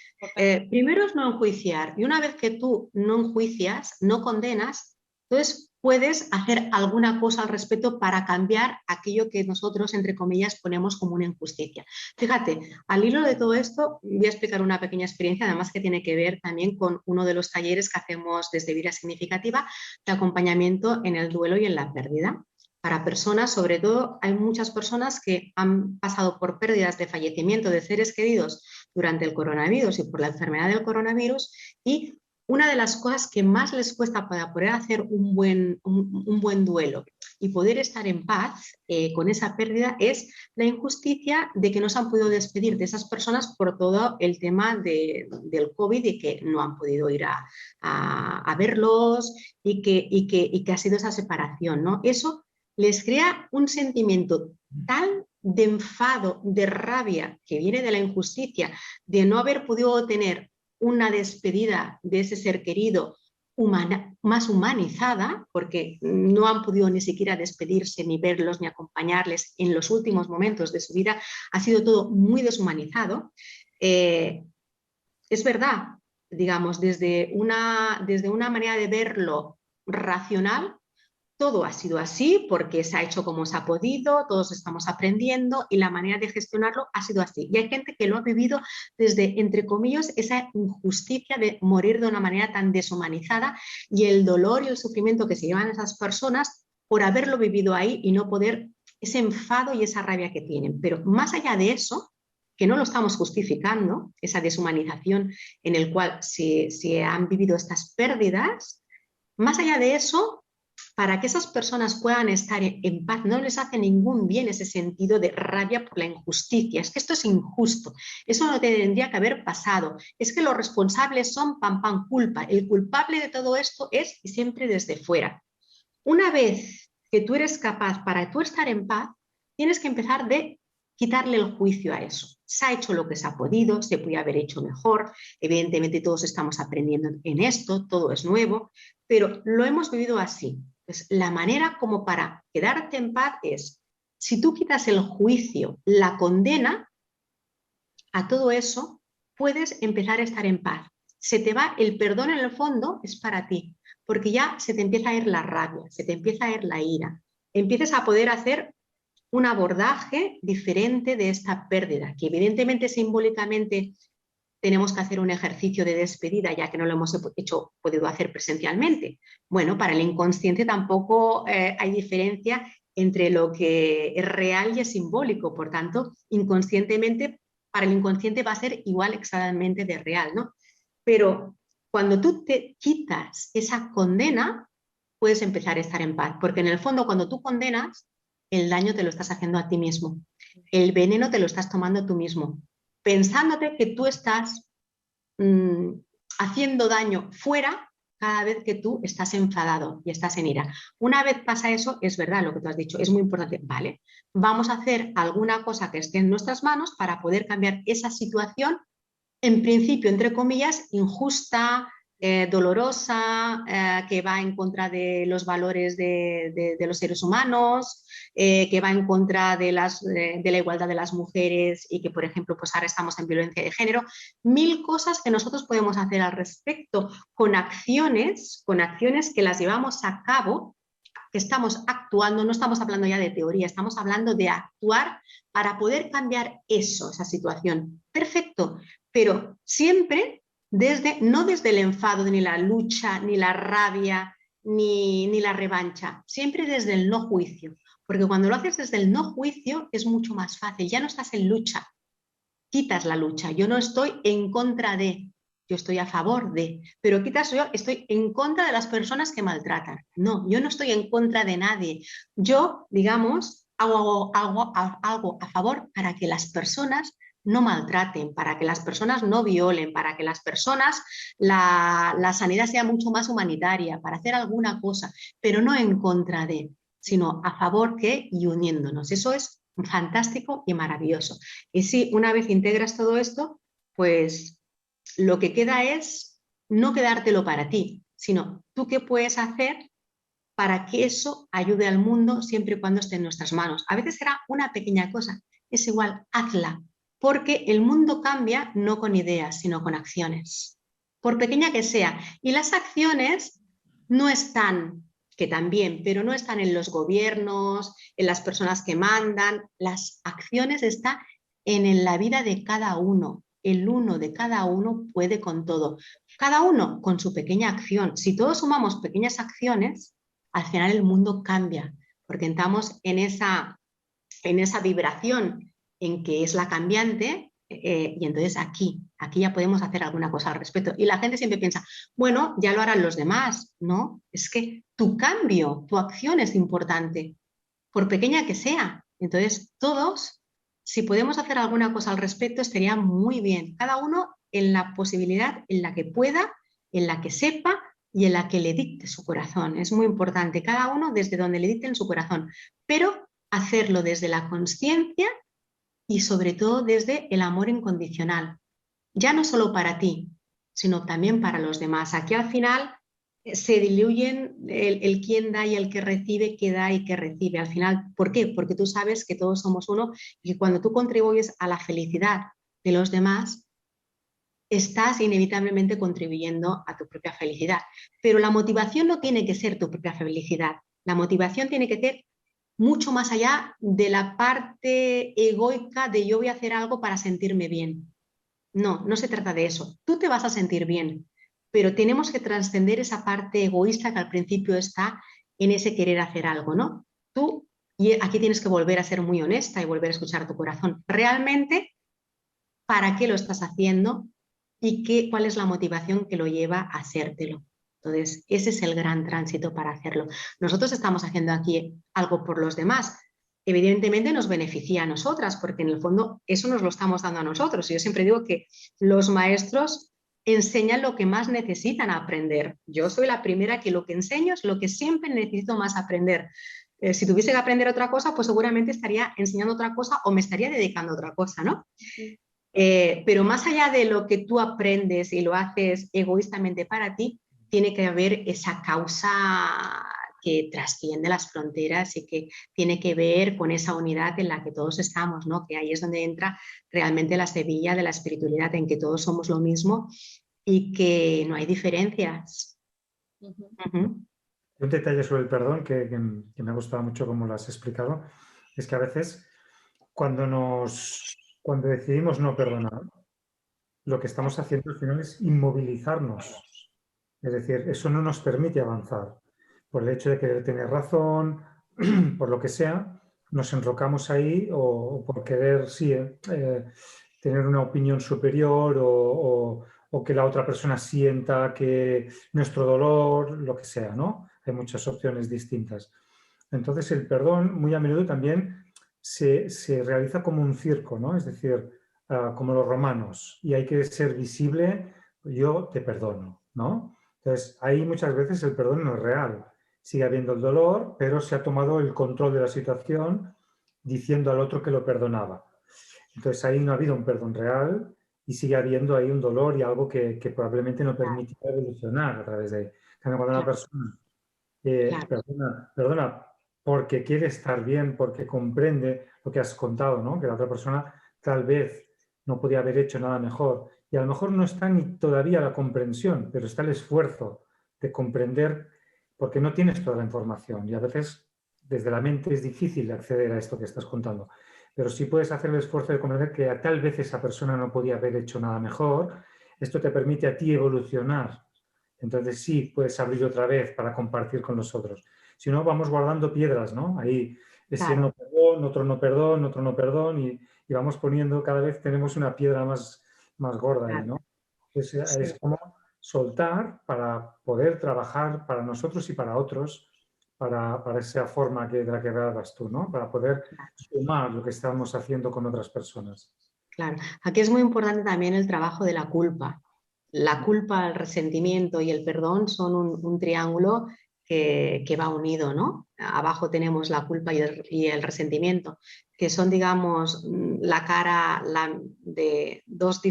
primero es no enjuiciar. Y una vez que tú no enjuicias, no condenas, entonces puedes hacer alguna cosa al respecto para cambiar aquello que nosotros, entre comillas, ponemos como una injusticia. Fíjate, al hilo de todo esto, voy a explicar una pequeña experiencia, además que tiene que ver también con uno de los talleres que hacemos desde Vida Significativa, de acompañamiento en el duelo y en la pérdida. Para personas, sobre todo, hay muchas personas que han pasado por pérdidas de fallecimiento de seres queridos durante el coronavirus y por la enfermedad del coronavirus, y una de las cosas que más les cuesta para poder hacer un buen duelo y poder estar en paz con esa pérdida es la injusticia de que no se han podido despedir de esas personas por todo el tema del COVID y que no han podido ir a verlos y que ha sido esa separación, ¿no? Eso les crea un sentimiento tal de enfado, de rabia, que viene de la injusticia, de no haber podido tener una despedida de ese ser querido más humanizada, porque no han podido ni siquiera despedirse, ni verlos, ni acompañarles en los últimos momentos de su vida. Ha sido todo muy deshumanizado. Es verdad, digamos, desde una manera de verlo racional, todo ha sido así porque se ha hecho como se ha podido, todos estamos aprendiendo y la manera de gestionarlo ha sido así. Y hay gente que lo ha vivido desde, entre comillas, esa injusticia de morir de una manera tan deshumanizada y el dolor y el sufrimiento que se llevan esas personas por haberlo vivido ahí y no poder, ese enfado y esa rabia que tienen. Pero más allá de eso, que no lo estamos justificando, esa deshumanización en el cual se han vivido estas pérdidas, más allá de eso, para que esas personas puedan estar en paz, no les hace ningún bien ese sentido de rabia por la injusticia. Es que esto es injusto, eso no tendría que haber pasado, es que los responsables son culpa, el culpable de todo esto es y siempre desde fuera. Una vez que tú eres capaz, para tú estar en paz, tienes que empezar de quitarle el juicio a eso. Se ha hecho lo que se ha podido, se podía haber hecho mejor, evidentemente todos estamos aprendiendo en esto, todo es nuevo, pero lo hemos vivido así. Pues la manera como para quedarte en paz es, si tú quitas el juicio, la condena, a todo eso puedes empezar a estar en paz. Se te va el perdón, en el fondo es para ti, porque ya se te empieza a ir la rabia, se te empieza a ir la ira, empiezas a poder hacer un abordaje diferente de esta pérdida, que evidentemente simbólicamente tenemos que hacer un ejercicio de despedida, ya que no lo hemos podido hacer presencialmente. Bueno, para el inconsciente tampoco hay diferencia entre lo que es real y es simbólico, por tanto, inconscientemente, para el inconsciente va a ser igual exactamente de real, ¿no? Pero cuando tú te quitas esa condena, puedes empezar a estar en paz, porque en el fondo cuando tú condenas, el daño te lo estás haciendo a ti mismo, el veneno te lo estás tomando tú mismo, pensándote que tú estás haciendo daño fuera, cada vez que tú estás enfadado y estás en ira. Una vez pasa eso, es verdad lo que tú has dicho, es muy importante, ¿vale? Vamos a hacer alguna cosa que esté en nuestras manos para poder cambiar esa situación, en principio, entre comillas, injusta, dolorosa, que va en contra de los valores de los seres humanos, que va en contra de la igualdad de las mujeres y que, por ejemplo, pues ahora estamos en violencia de género. Mil cosas que nosotros podemos hacer al respecto con acciones que las llevamos a cabo, que estamos actuando, no estamos hablando ya de teoría, estamos hablando de actuar para poder cambiar eso, esa situación. Perfecto, pero siempre no desde el enfado, ni la lucha, ni la rabia, ni la revancha, siempre desde el no juicio. Porque cuando lo haces desde el no juicio es mucho más fácil, ya no estás en lucha, quitas la lucha. Yo no estoy en contra de, yo estoy a favor de, pero yo estoy en contra de las personas que maltratan. No, yo no estoy en contra de nadie. Yo, digamos, hago algo a favor para que las personas no maltraten, para que las personas no violen, para que las personas, la sanidad sea mucho más humanitaria, para hacer alguna cosa, pero no en contra de, sino a favor que y uniéndonos. Eso es fantástico y maravilloso. Y si una vez integras todo esto, pues lo que queda es no quedártelo para ti, sino tú qué puedes hacer para que eso ayude al mundo siempre y cuando esté en nuestras manos. A veces será una pequeña cosa, es igual, hazla, porque el mundo cambia no con ideas, sino con acciones, por pequeña que sea. Y las acciones no están, que también, pero no están en los gobiernos, en las personas que mandan. Las acciones están en la vida de cada uno. El uno de cada uno puede con todo. Cada uno con su pequeña acción. Si todos sumamos pequeñas acciones, al final el mundo cambia, porque entramos en esa vibración en que es la cambiante, y entonces aquí ya podemos hacer alguna cosa al respecto. Y la gente siempre piensa, bueno, ya lo harán los demás. No, es que tu cambio, tu acción es importante, por pequeña que sea. Entonces, todos, si podemos hacer alguna cosa al respecto, estaría muy bien. Cada uno en la posibilidad en la que pueda, en la que sepa y en la que le dicte su corazón. Es muy importante, cada uno desde donde le dicten su corazón, pero hacerlo desde la consciencia y sobre todo desde el amor incondicional. Ya no solo para ti, sino también para los demás. Aquí al final se diluyen el quién da y el que recibe, qué da y qué recibe. Al final, ¿por qué? Porque tú sabes que todos somos uno y que cuando tú contribuyes a la felicidad de los demás, estás inevitablemente contribuyendo a tu propia felicidad. Pero la motivación no tiene que ser tu propia felicidad. La motivación tiene que ser mucho más allá de la parte egoica de yo voy a hacer algo para sentirme bien. No, no se trata de eso. Tú te vas a sentir bien, pero tenemos que trascender esa parte egoísta que al principio está en ese querer hacer algo, ¿no? Tú, y aquí tienes que volver a ser muy honesta y volver a escuchar tu corazón. Realmente, ¿para qué lo estás haciendo? Y cuál es la motivación que lo lleva a hacértelo. Entonces, ese es el gran tránsito para hacerlo. Nosotros estamos haciendo aquí algo por los demás. Evidentemente nos beneficia a nosotras, porque en el fondo eso nos lo estamos dando a nosotros. Yo siempre digo que los maestros enseñan lo que más necesitan aprender. Yo soy la primera que lo que enseño es lo que siempre necesito más aprender. Si tuviese que aprender otra cosa, pues seguramente estaría enseñando otra cosa o me estaría dedicando a otra cosa, ¿no? Sí. Pero más allá de lo que tú aprendes y lo haces egoístamente para ti, tiene que haber esa causa que trasciende las fronteras y que tiene que ver con esa unidad en la que todos estamos, ¿no? Que ahí es donde entra realmente la semilla de la espiritualidad, en que todos somos lo mismo y que no hay diferencias. Un detalle sobre el perdón que me ha gustado mucho como lo has explicado, es que a veces cuando decidimos no perdonar, lo que estamos haciendo al final es inmovilizarnos. Es decir, eso no nos permite avanzar. Por el hecho de querer tener razón, por lo que sea, nos enrocamos ahí o por querer, sí, tener una opinión superior o que la otra persona sienta que nuestro dolor, lo que sea, ¿no? Hay muchas opciones distintas. Entonces, el perdón muy a menudo también se realiza como un circo, ¿no? Es decir, como los romanos, y hay que ser visible, yo te perdono, ¿no? Entonces, ahí muchas veces el perdón no es real. Sigue habiendo el dolor, pero se ha tomado el control de la situación diciendo al otro que lo perdonaba. Entonces, ahí no ha habido un perdón real y sigue habiendo ahí un dolor y algo que probablemente no permite evolucionar a través de ahí. Cuando una persona perdona porque quiere estar bien, porque comprende lo que has contado, ¿no? Que la otra persona tal vez no podía haber hecho nada mejor. Y a lo mejor no está ni todavía la comprensión, pero está el esfuerzo de comprender porque no tienes toda la información. Y a veces desde la mente es difícil acceder a esto que estás contando. Pero sí puedes hacer el esfuerzo de comprender que tal vez esa persona no podía haber hecho nada mejor. Esto te permite a ti evolucionar. Entonces sí, puedes abrir otra vez para compartir con los otros. Si no, vamos guardando piedras, ¿no? Ahí ese no perdón, otro no perdón, otro no perdón y vamos poniendo, cada vez tenemos una piedra más gorda ahí, ¿no? Entonces es como soltar para poder trabajar para nosotros y para otros, para esa forma de la que hablabas tú, ¿no? Para poder sumar lo que estamos haciendo con otras personas. Claro, aquí es muy importante también el trabajo de la culpa. La culpa, el resentimiento y el perdón son un triángulo que va unido, ¿no? Abajo tenemos la culpa y el resentimiento, que son, digamos, la cara de dos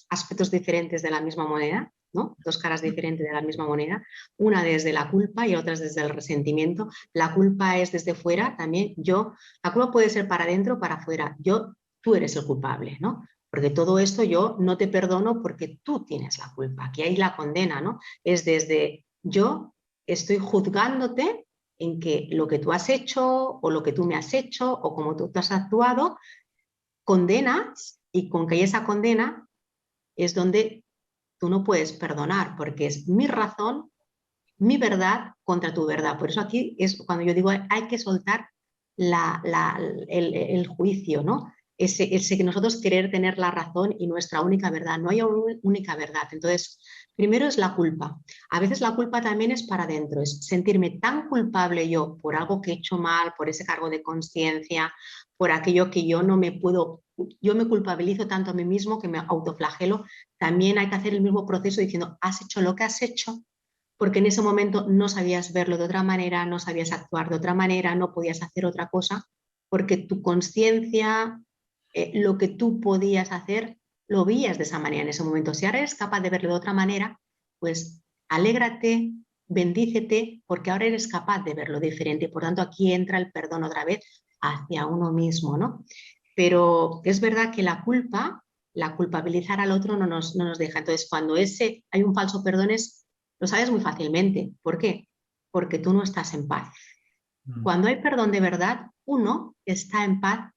aspectos diferentes de la misma moneda, ¿no? Dos caras diferentes de la misma moneda, una desde la culpa y otra desde el resentimiento. La culpa es desde fuera también. La culpa puede ser para adentro o para afuera. Tú eres el culpable, ¿no? Porque todo esto yo no te perdono porque tú tienes la culpa. Aquí hay la condena, ¿no? Es desde yo estoy juzgándote en que lo que tú has hecho o lo que tú me has hecho o como tú has actuado, condenas y con que hay esa condena es donde tú no puedes perdonar porque es mi razón, mi verdad contra tu verdad. Por eso aquí es cuando yo digo hay que soltar el juicio, ¿no? Ese que nosotros querer tener la razón y nuestra única verdad. No hay única verdad. Entonces, primero es la culpa. A veces la culpa también es para adentro, es sentirme tan culpable yo por algo que he hecho mal, por ese cargo de conciencia, por aquello que yo no me puedo, yo me culpabilizo tanto a mí mismo que me autoflagelo. También hay que hacer el mismo proceso diciendo, has hecho lo que has hecho, porque en ese momento no sabías verlo de otra manera, no sabías actuar de otra manera, no podías hacer otra cosa, porque tu conciencia, lo que tú podías hacer, lo veías de esa manera en ese momento. Si ahora eres capaz de verlo de otra manera, pues alégrate, bendícete, porque ahora eres capaz de verlo diferente. Y por tanto, aquí entra el perdón otra vez hacia uno mismo, ¿no? Pero es verdad que la culpabilizar al otro no nos deja. Entonces, cuando hay un falso perdón, lo sabes muy fácilmente. ¿Por qué? Porque tú no estás en paz. Cuando hay perdón de verdad, uno está en paz,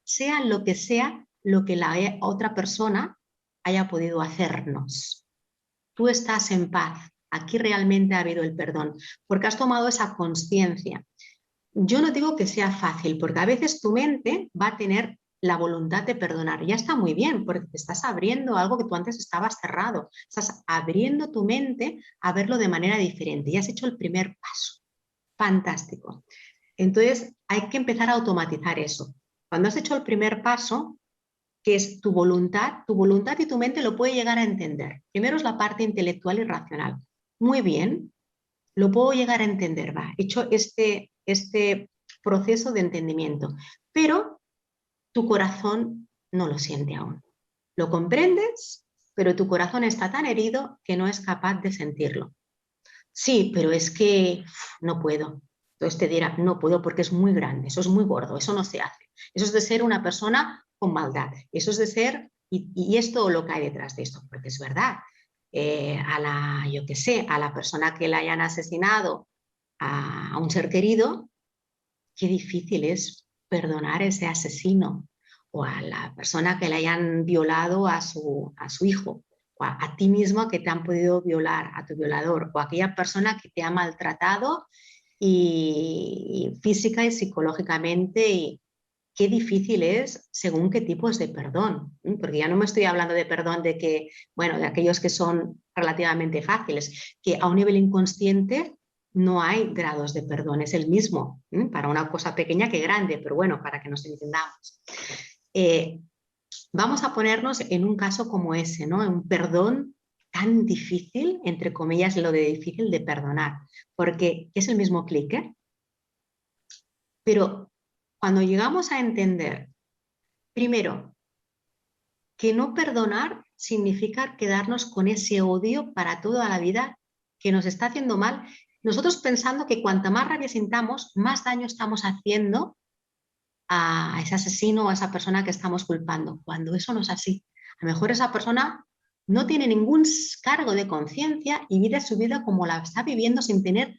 sea lo que la otra persona haya podido hacernos. Tú estás en paz. Aquí realmente ha habido el perdón, porque has tomado esa conciencia. Yo no digo que sea fácil, porque a veces tu mente va a tener la voluntad de perdonar. Ya está muy bien, porque te estás abriendo algo que tú antes estabas cerrado. Estás abriendo tu mente a verlo de manera diferente. Ya has hecho el primer paso. Fantástico. Entonces, hay que empezar a automatizar eso. Cuando has hecho el primer paso, que es tu voluntad y tu mente lo puede llegar a entender. Primero es la parte intelectual y racional. Muy bien, lo puedo llegar a entender, va. He hecho este proceso de entendimiento, pero tu corazón no lo siente aún. Lo comprendes, pero tu corazón está tan herido que no es capaz de sentirlo. Sí, pero es que no puedo. Entonces te dirá, no puedo porque es muy grande, eso es muy gordo, eso no se hace. Eso es de ser una persona con maldad, eso es de ser, y esto lo que hay detrás de esto, porque es verdad. A la persona que le hayan asesinado a un ser querido, qué difícil es perdonar a ese asesino, o a la persona que le hayan violado a su hijo, o a ti mismo que te han podido violar, a tu violador, o a aquella persona que te ha maltratado y física y psicológicamente. Y qué difícil es según qué tipos de perdón, porque ya no me estoy hablando de perdón de aquellos que son relativamente fáciles, que a un nivel inconsciente no hay grados de perdón, es el mismo, para una cosa pequeña que grande, pero bueno, para que nos entendamos. Vamos a ponernos en un caso como ese, ¿no? Un perdón tan difícil, entre comillas, lo de difícil de perdonar, porque es el mismo clic, ¿eh? Pero cuando llegamos a entender, primero, que no perdonar significa quedarnos con ese odio para toda la vida que nos está haciendo mal, nosotros pensando que cuanta más rabia sintamos, más daño estamos haciendo a ese asesino o a esa persona que estamos culpando, cuando eso no es así. A lo mejor esa persona no tiene ningún cargo de conciencia y vive su vida como la está viviendo sin tener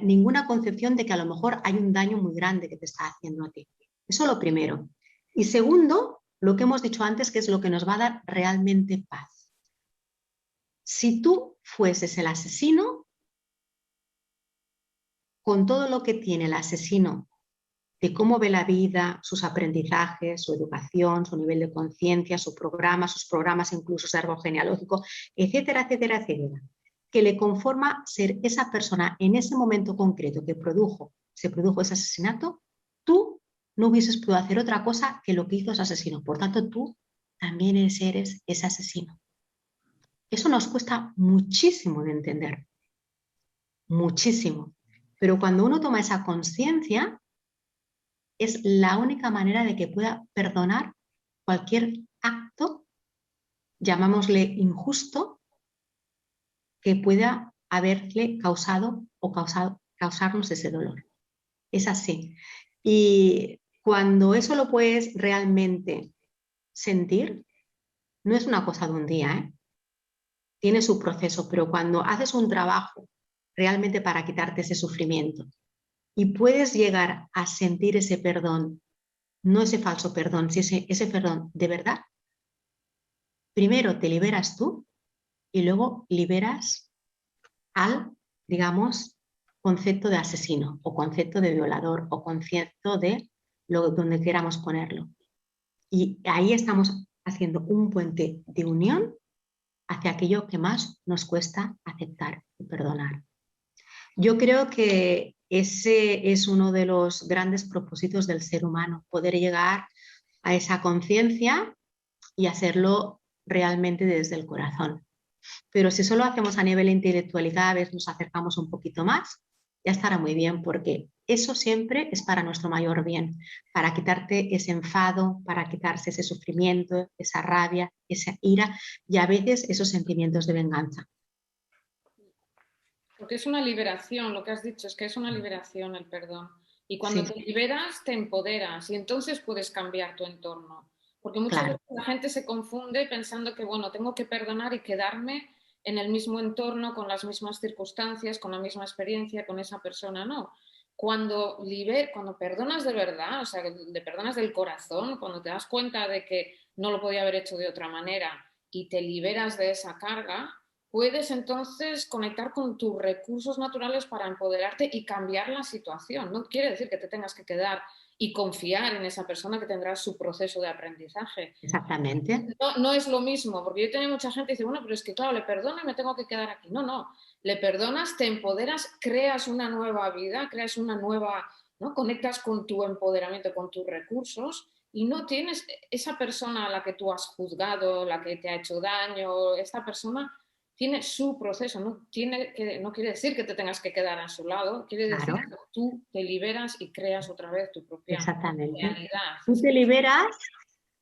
ninguna concepción de que a lo mejor hay un daño muy grande que te está haciendo a ti. Eso es lo primero. Y segundo, lo que hemos dicho antes, que es lo que nos va a dar realmente paz. Si tú fueses el asesino, con todo lo que tiene el asesino, de cómo ve la vida, sus aprendizajes, su educación, su nivel de conciencia, sus programas incluso de árbol genealógico, etcétera, etcétera, etcétera, que le conforma ser esa persona en ese momento concreto que se produjo ese asesinato, tú no hubieses podido hacer otra cosa que lo que hizo ese asesino. Por tanto, tú también eres ese asesino. Eso nos cuesta muchísimo de entender, muchísimo. Pero cuando uno toma esa conciencia, es la única manera de que pueda perdonar cualquier acto, llamámosle injusto, que pueda haberle causado o causarnos ese dolor. Es así. Y cuando eso lo puedes realmente sentir, no es una cosa de un día, ¿eh? Tiene su proceso, pero cuando haces un trabajo realmente para quitarte ese sufrimiento y puedes llegar a sentir ese perdón, no ese falso perdón, si ese perdón de verdad, primero te liberas tú y luego liberas al, digamos, concepto de asesino o concepto de violador o concepto de donde queramos ponerlo. Y ahí estamos haciendo un puente de unión hacia aquello que más nos cuesta aceptar y perdonar. Yo creo que ese es uno de los grandes propósitos del ser humano, poder llegar a esa conciencia y hacerlo realmente desde el corazón. Pero si solo hacemos a nivel intelectual y cada vez nos acercamos un poquito más, ya estará muy bien, porque eso siempre es para nuestro mayor bien, para quitarte ese enfado, para quitarse ese sufrimiento, esa rabia, esa ira y a veces esos sentimientos de venganza. Porque es una liberación, lo que has dicho, es que es una liberación el perdón. Y cuando te liberas, te empoderas y entonces puedes cambiar tu entorno. Porque muchas veces la gente se confunde pensando que, bueno, tengo que perdonar y quedarme en el mismo entorno, con las mismas circunstancias, con la misma experiencia, con esa persona. No. Cuando perdonas de verdad, o sea, le perdonas del corazón, cuando te das cuenta de que no lo podía haber hecho de otra manera y te liberas de esa carga, puedes entonces conectar con tus recursos naturales para empoderarte y cambiar la situación. No quiere decir que te tengas que quedar y confiar en esa persona que tendrá su proceso de aprendizaje. Exactamente. No es lo mismo, porque yo tengo mucha gente que dice, bueno, pero es que claro, le perdono y me tengo que quedar aquí. No, le perdonas, te empoderas, creas una nueva vida, creas una nueva, ¿no? Conectas con tu empoderamiento, con tus recursos y no tienes esa persona a la que tú has juzgado, la que te ha hecho daño, esta persona tiene su proceso, no quiere decir que te tengas que quedar a su lado, quiere decir que tú te liberas y creas otra vez tu propia realidad. Tú te liberas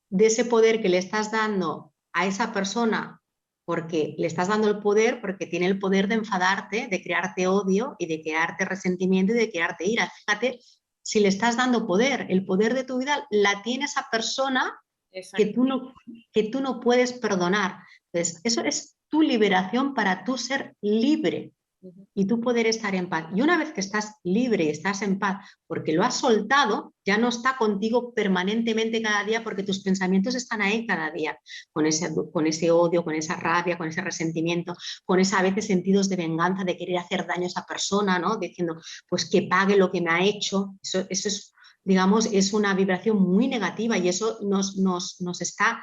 de ese poder que le estás dando a esa persona, porque le estás dando el poder, porque tiene el poder de enfadarte, de crearte odio y de crearte resentimiento y de crearte ira. Fíjate, si le estás dando poder, el poder de tu vida la tiene esa persona que tú no puedes perdonar. Entonces, eso es tu liberación para tú ser libre y tú poder estar en paz. Y una vez que estás libre y estás en paz porque lo has soltado, ya no está contigo permanentemente cada día porque tus pensamientos están ahí cada día, con ese odio, con esa rabia, con ese resentimiento, con esa a veces sentidos de venganza, de querer hacer daño a esa persona, ¿no? Diciendo, pues que pague lo que me ha hecho. Eso es, digamos, es una vibración muy negativa y eso nos está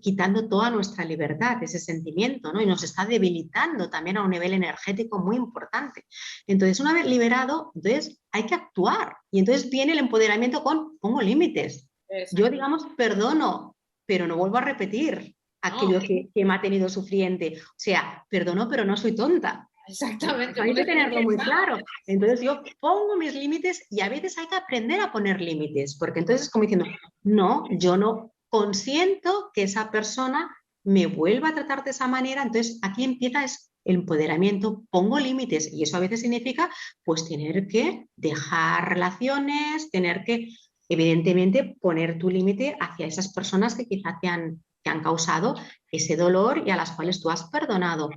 quitando toda nuestra libertad, ese sentimiento, ¿no? Y nos está debilitando también a un nivel energético muy importante. Entonces, una vez liberado, entonces hay que actuar y entonces viene el empoderamiento con pongo límites. Yo, digamos, perdono, pero no vuelvo a repetir. aquello que me ha tenido sufriente. O sea, perdono, pero no soy tonta. Exactamente. Hay que tenerlo muy claro. Entonces yo pongo mis límites y a veces hay que aprender a poner límites, porque entonces es como diciendo, no, yo no consiento que esa persona me vuelva a tratar de esa manera. Entonces aquí empieza el empoderamiento, pongo límites y eso a veces significa pues tener que dejar relaciones, tener que evidentemente poner tu límite hacia esas personas que quizá te han causado ese dolor y a las cuales tú has perdonado.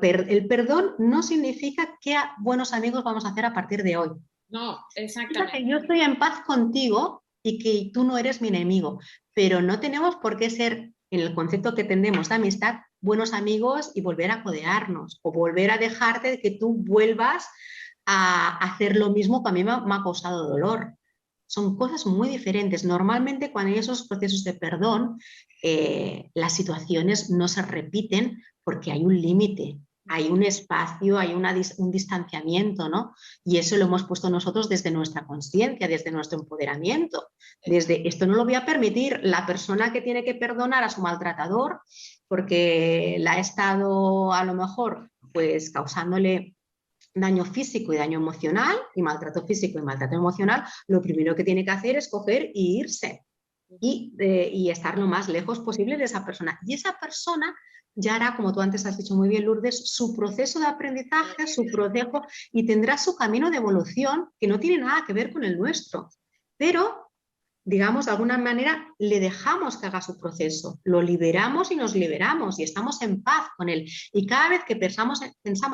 El perdón no significa que buenos amigos vamos a hacer a partir de hoy. No, exactamente. Yo estoy en paz contigo y que tú no eres mi enemigo, pero no tenemos por qué ser, en el concepto que tenemos de amistad, buenos amigos y volver a codearnos o volver a dejarte de que tú vuelvas a hacer lo mismo que a mí me ha causado dolor. Son cosas muy diferentes. Normalmente cuando hay esos procesos de perdón, las situaciones no se repiten porque hay un límite, hay un espacio, hay un distanciamiento, ¿no? Y eso lo hemos puesto nosotros desde nuestra consciencia, desde nuestro empoderamiento. Desde esto no lo voy a permitir. La persona que tiene que perdonar a su maltratador porque la ha estado a lo mejor pues causándole daño físico y daño emocional y maltrato físico y maltrato emocional, lo primero que tiene que hacer es coger e irse y estar lo más lejos posible de esa persona. Y esa persona ya hará, como tú antes has dicho muy bien, Lourdes, su proceso de aprendizaje, su proceso y tendrá su camino de evolución que no tiene nada que ver con el nuestro. Pero digamos, de alguna manera le dejamos que haga su proceso, lo liberamos y nos liberamos y estamos en paz con él. Y cada vez que pensamos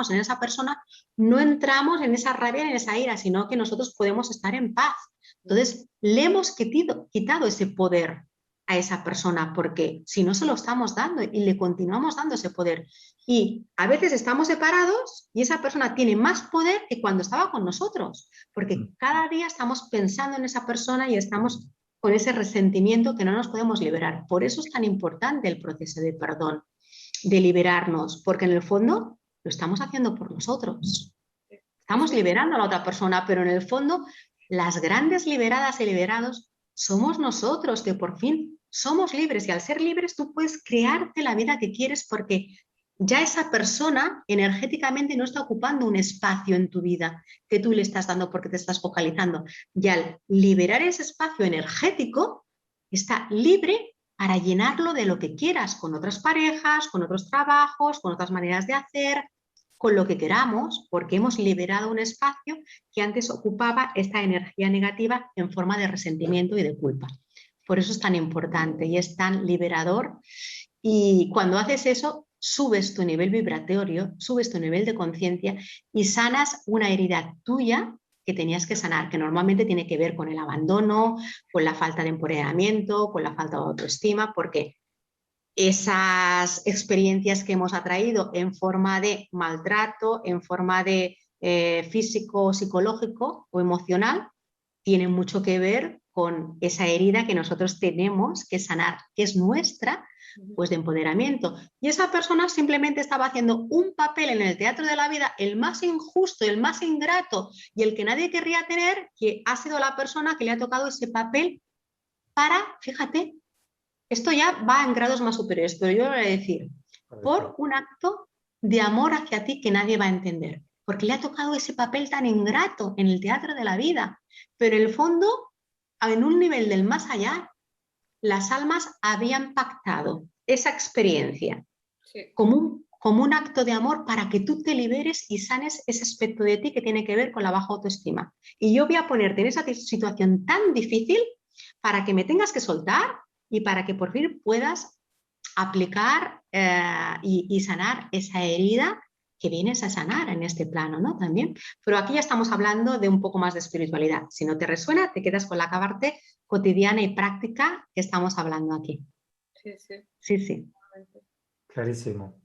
en esa persona, no entramos en esa rabia, en esa ira, sino que nosotros podemos estar en paz. Entonces, le hemos quitado ese poder a esa persona, porque si no se lo estamos dando y le continuamos dando ese poder. Y a veces estamos separados y esa persona tiene más poder que cuando estaba con nosotros, porque cada día estamos pensando en esa persona y estamos con ese resentimiento que no nos podemos liberar. Por eso es tan importante el proceso de perdón, de liberarnos, porque en el fondo lo estamos haciendo por nosotros. Estamos liberando a la otra persona, pero en el fondo las grandes liberadas y liberados somos nosotros, que por fin somos libres, y al ser libres tú puedes crearte la vida que quieres porque ya esa persona energéticamente no está ocupando un espacio en tu vida que tú le estás dando porque te estás focalizando. Y al liberar ese espacio energético, está libre para llenarlo de lo que quieras, con otras parejas, con otros trabajos, con otras maneras de hacer, con lo que queramos, porque hemos liberado un espacio que antes ocupaba esta energía negativa en forma de resentimiento y de culpa. Por eso es tan importante y es tan liberador. Y cuando haces eso, subes tu nivel vibratorio, subes tu nivel de conciencia y sanas una herida tuya que tenías que sanar, que normalmente tiene que ver con el abandono, con la falta de empoderamiento, con la falta de autoestima, porque esas experiencias que hemos atraído en forma de maltrato, en forma de físico, psicológico o emocional, tienen mucho que ver con esa herida que nosotros tenemos que sanar, que es nuestra, pues de empoderamiento. Y esa persona simplemente estaba haciendo un papel en el teatro de la vida, el más injusto, el más ingrato y el que nadie querría tener, que ha sido la persona que le ha tocado ese papel para, fíjate, esto ya va en grados más superiores, pero yo voy a decir, por un acto de amor hacia ti que nadie va a entender, porque le ha tocado ese papel tan ingrato en el teatro de la vida, pero en el fondo, en un nivel del más allá, las almas habían pactado esa experiencia como un acto de amor para que tú te liberes y sanes ese aspecto de ti que tiene que ver con la baja autoestima. Y yo voy a ponerte en esa situación tan difícil para que me tengas que soltar y para que por fin puedas aplicar y sanar esa herida que vienes a sanar en este plano, ¿no? También. Pero aquí ya estamos hablando de un poco más de espiritualidad. Si no te resuena, te quedas con la parte cotidiana y práctica que estamos hablando aquí. Sí. Clarísimo.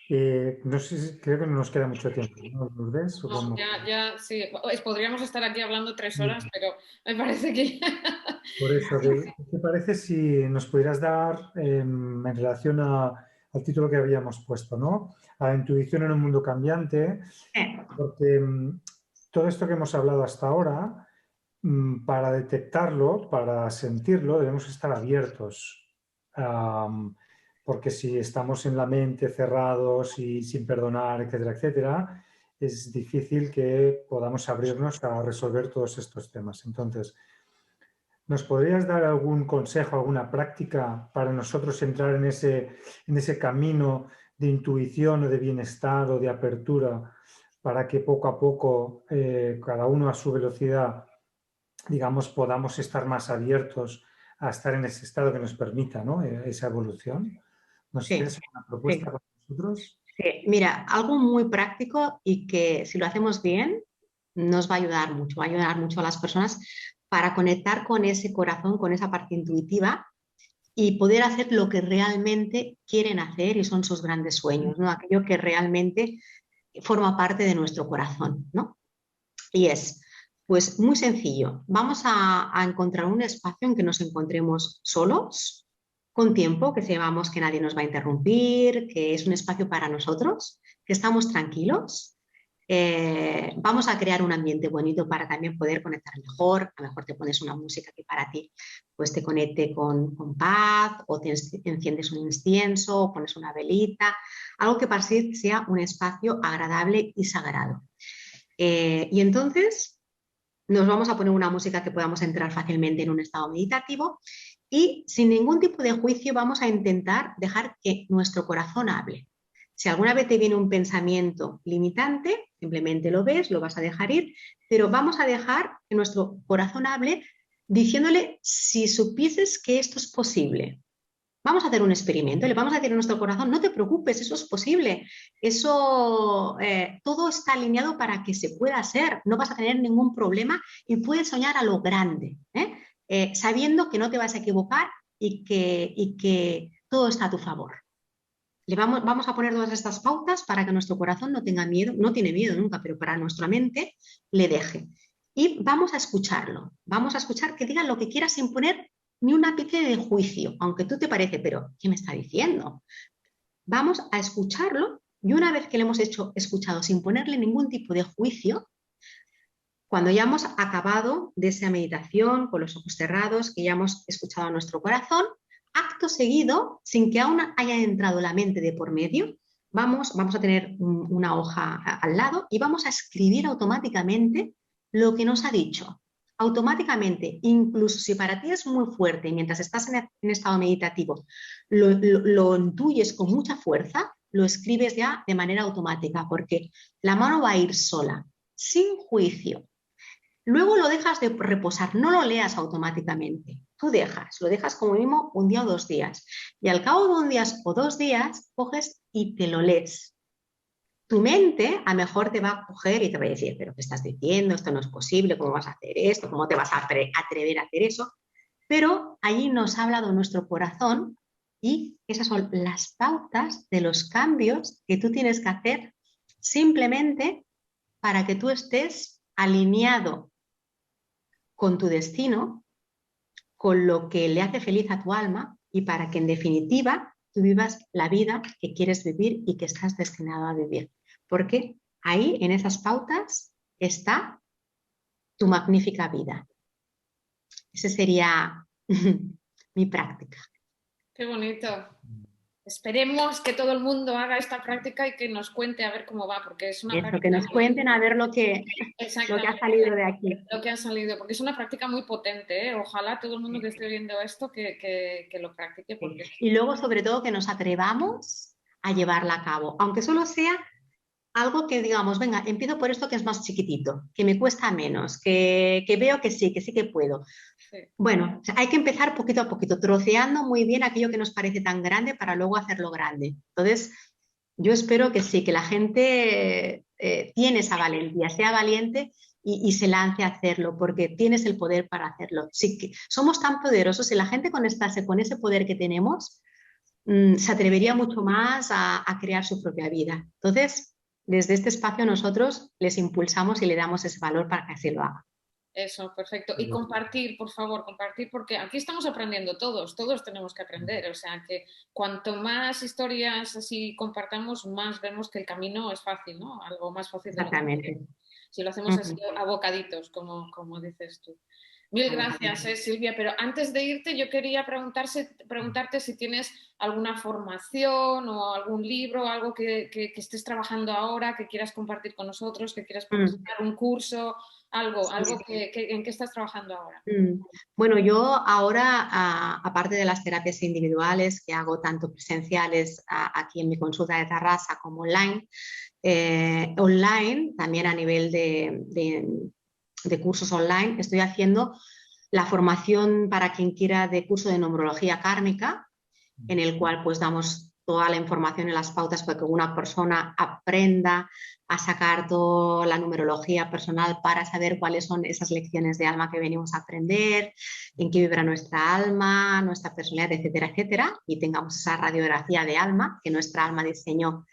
No sé si, creo que no nos queda mucho tiempo, ¿no, Lourdes? No, ya sí. Podríamos estar aquí hablando 3 horas, pero me parece que... Por eso, ¿qué te parece si nos pudieras dar, en relación al título que habíamos puesto, ¿no? A la intuición en un mundo cambiante, porque todo esto que hemos hablado hasta ahora, para detectarlo, para sentirlo, debemos estar abiertos. porque si estamos en la mente cerrados y sin perdonar, etcétera, etcétera, es difícil que podamos abrirnos a resolver todos estos temas. Entonces, ¿nos podrías dar algún consejo, alguna práctica para nosotros entrar en ese camino de intuición o de bienestar o de apertura para que poco a poco, cada uno a su velocidad, digamos, podamos estar más abiertos a estar en ese estado que nos permita, ¿no? Esa evolución? ¿Nos Sí, tienes una propuesta sí, para nosotros? sí. Mira, algo muy práctico y que si lo hacemos bien nos va a ayudar mucho a las personas para conectar con ese corazón, con esa parte intuitiva y poder hacer lo que realmente quieren hacer y son sus grandes sueños, ¿no? Aquello que realmente forma parte de nuestro corazón, ¿no? Y es, pues muy sencillo, vamos a encontrar un espacio en que nos encontremos solos, con tiempo, que sepamos que nadie nos va a interrumpir, que es un espacio para nosotros, que estamos tranquilos. Vamos a crear un ambiente bonito para también poder conectar mejor. A lo mejor te pones una música que para ti pues te conecte con paz, o te enciendes un incienso, o pones una velita, algo que para ti sea un espacio agradable y sagrado. Y entonces nos vamos a poner una música que podamos entrar fácilmente en un estado meditativo y sin ningún tipo de juicio vamos a intentar dejar que nuestro corazón hable. Si alguna vez te viene un pensamiento limitante, simplemente lo ves, lo vas a dejar ir, pero vamos a dejar que nuestro corazón hable diciéndole: si supieses que esto es posible. Vamos a hacer un experimento, le vamos a decir a nuestro corazón: no te preocupes, eso es posible, eso todo está alineado para que se pueda hacer, no vas a tener ningún problema y puedes soñar a lo grande, sabiendo que no te vas a equivocar y que todo está a tu favor. Vamos a poner todas estas pautas para que nuestro corazón no tenga miedo, no tiene miedo nunca, pero para nuestra mente le deje. Y vamos a escucharlo, vamos a escuchar que diga lo que quiera sin poner ni un ápice de juicio, aunque tú te parece, pero ¿qué me está diciendo? Vamos a escucharlo y una vez que le hemos escuchado sin ponerle ningún tipo de juicio, cuando ya hemos acabado de esa meditación con los ojos cerrados, que ya hemos escuchado a nuestro corazón, acto seguido, sin que aún haya entrado la mente de por medio, vamos a tener una hoja al lado y vamos a escribir automáticamente lo que nos ha dicho. Automáticamente, incluso si para ti es muy fuerte y mientras estás en estado meditativo lo intuyes con mucha fuerza, lo escribes ya de manera automática, porque la mano va a ir sola, sin juicio. Luego lo dejas de reposar, no lo leas automáticamente. Tú lo dejas como mínimo un día o 2 días. Y al cabo de un día o 2 días, coges y te lo lees. Tu mente a lo mejor te va a coger y te va a decir: pero ¿qué estás diciendo? Esto no es posible, ¿cómo vas a hacer esto? ¿Cómo te vas a atrever a hacer eso? Pero allí nos ha hablado nuestro corazón y esas son las pautas de los cambios que tú tienes que hacer simplemente para que tú estés alineado con tu destino, con lo que le hace feliz a tu alma y para que en definitiva tú vivas la vida que quieres vivir y que estás destinado a vivir. Porque ahí, en esas pautas, está tu magnífica vida. Esa sería mi práctica. Qué bonito. Esperemos que todo el mundo haga esta práctica y que nos cuente a ver cómo va, porque es una práctica... Que nos cuenten a ver lo que ha salido de aquí. Lo que ha salido, porque es una práctica muy potente, ¿eh? Ojalá todo el mundo que esté viendo esto que lo practique. Porque... Y luego, sobre todo, que nos atrevamos a llevarla a cabo, aunque solo sea algo que digamos: venga, empiezo por esto que es más chiquitito, que me cuesta menos, que veo que sí que puedo. Sí. Bueno, hay que empezar poquito a poquito, troceando muy bien aquello que nos parece tan grande para luego hacerlo grande. Entonces, yo espero que sí, que la gente tiene esa valentía, sea valiente y se lance a hacerlo, porque tienes el poder para hacerlo. Sí, que somos tan poderosos y la gente conectarse con ese poder que tenemos, se atrevería mucho más a crear su propia vida. Entonces, desde este espacio nosotros les impulsamos y le damos ese valor para que así lo hagan. Eso, perfecto. Y compartir, por favor, compartir, porque aquí estamos aprendiendo todos tenemos que aprender. O sea que cuanto más historias así compartamos, más vemos que el camino es fácil, ¿no? Algo más fácil de lo que... Exactamente. Si lo hacemos así a bocaditos, como dices tú. Mil gracias, Silvia. Pero antes de irte, yo quería preguntarte si tienes alguna formación o algún libro, algo que estés trabajando ahora, que quieras compartir con nosotros, que quieras promocionar un curso, algo ¿en qué estás trabajando ahora? Bueno, yo ahora, aparte de las terapias individuales que hago tanto presenciales aquí en mi consulta de Tarrasa como online, también a nivel de cursos online, estoy haciendo la formación para quien quiera de curso de numerología kármica, en el cual pues damos toda la información y las pautas para que una persona aprenda a sacar toda la numerología personal para saber cuáles son esas lecciones de alma que venimos a aprender, en qué vibra nuestra alma, nuestra personalidad, etcétera, etcétera, y tengamos esa radiografía de alma que nuestra alma diseñó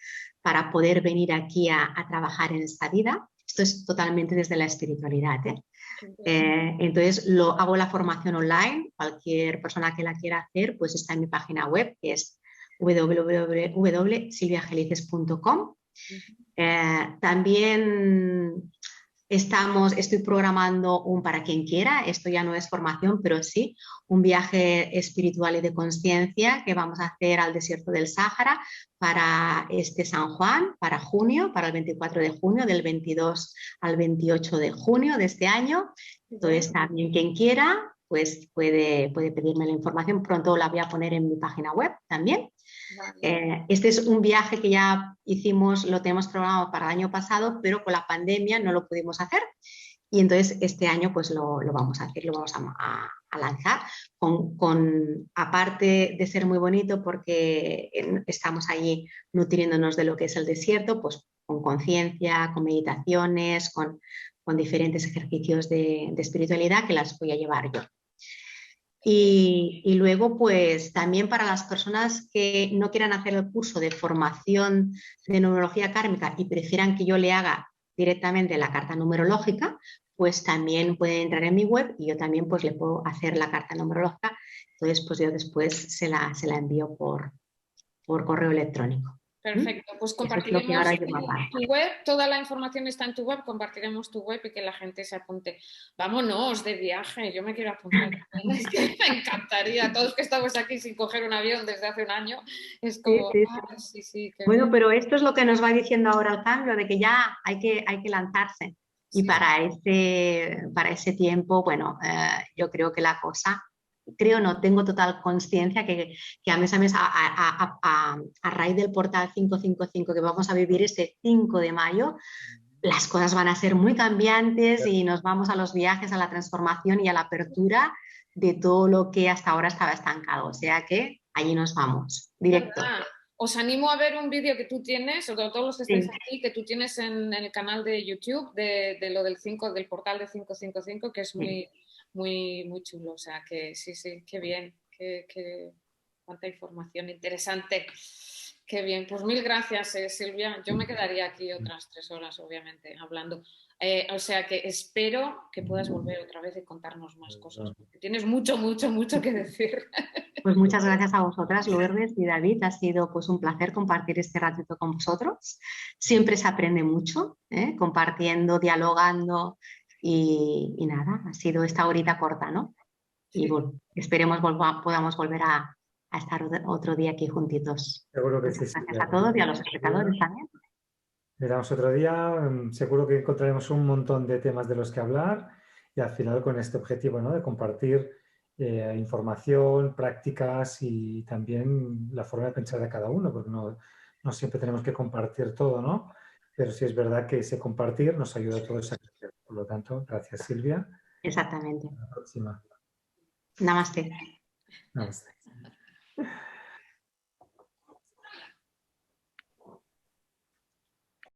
para poder venir aquí a trabajar en esta vida. Esto es totalmente desde la espiritualidad, ¿eh? Entonces hago la formación online, cualquier persona que la quiera hacer pues está en mi página web, que es www.silviagelices.com. También estoy programando para quien quiera, esto ya no es formación, pero sí un viaje espiritual y de conciencia que vamos a hacer al desierto del Sáhara para este San Juan, para junio, para el 24 de junio, del 22 al 28 de junio de este año. Entonces también quien quiera pues puede pedirme la información, pronto la voy a poner en mi página web también. Este es un viaje que ya hicimos, lo tenemos programado para el año pasado, pero con la pandemia no lo pudimos hacer y entonces este año pues lo vamos a hacer, lo vamos a lanzar, aparte de ser muy bonito porque estamos allí nutriéndonos de lo que es el desierto, pues con conciencia, con meditaciones, con diferentes ejercicios de espiritualidad que las voy a llevar yo. Y luego, pues también para las personas que no quieran hacer el curso de formación de numerología kármica y prefieran que yo le haga directamente la carta numerológica, pues también pueden entrar en mi web y yo también pues le puedo hacer la carta numerológica. Entonces, pues yo después se la envío por correo electrónico. Perfecto, pues compartiremos tu web, toda la información está en tu web, compartiremos tu web y que la gente se apunte. Vámonos de viaje, yo me quiero apuntar. Es que me encantaría, todos que estamos aquí sin coger un avión desde hace un año, es como... Sí. Bueno, bien. Pero esto es lo que nos va diciendo ahora el cambio, de que ya hay que lanzarse. Y para ese tiempo, bueno, yo creo que la cosa... tengo total conciencia que a mes a raíz del portal 555 que vamos a vivir este 5 de mayo, las cosas van a ser muy cambiantes y nos vamos a los viajes, a la transformación y a la apertura de todo lo que hasta ahora estaba estancado. O sea que allí nos vamos, directo. Os animo a ver un vídeo que tú tienes, o todos los que estáis aquí, que tú tienes en el canal de YouTube de lo del portal de 555, que es muy chulo, o sea que sí, qué bien, cuánta información interesante, qué bien, pues mil gracias Silvia, yo me quedaría aquí otras 3 horas obviamente hablando, o sea que espero que puedas volver otra vez y contarnos más cosas, porque tienes mucho que decir. Pues muchas gracias a vosotras, Lourdes y David, ha sido pues un placer compartir este ratito con vosotros, siempre se aprende mucho, compartiendo, dialogando. Y nada, ha sido esta horita corta, ¿no? Sí. Y bueno, esperemos podamos volver a estar otro día aquí juntitos. Seguro que sí. Gracias a todos y a los espectadores también. Le damos otro día, seguro que encontraremos un montón de temas de los que hablar y al final con este objetivo, ¿no? De compartir información, prácticas y también la forma de pensar de cada uno, porque no siempre tenemos que compartir todo, ¿no? Pero sí es verdad que ese compartir nos ayuda a todos a crecer. Por lo tanto, gracias Silvia. Exactamente. Hasta la próxima. Namaste. Namaste.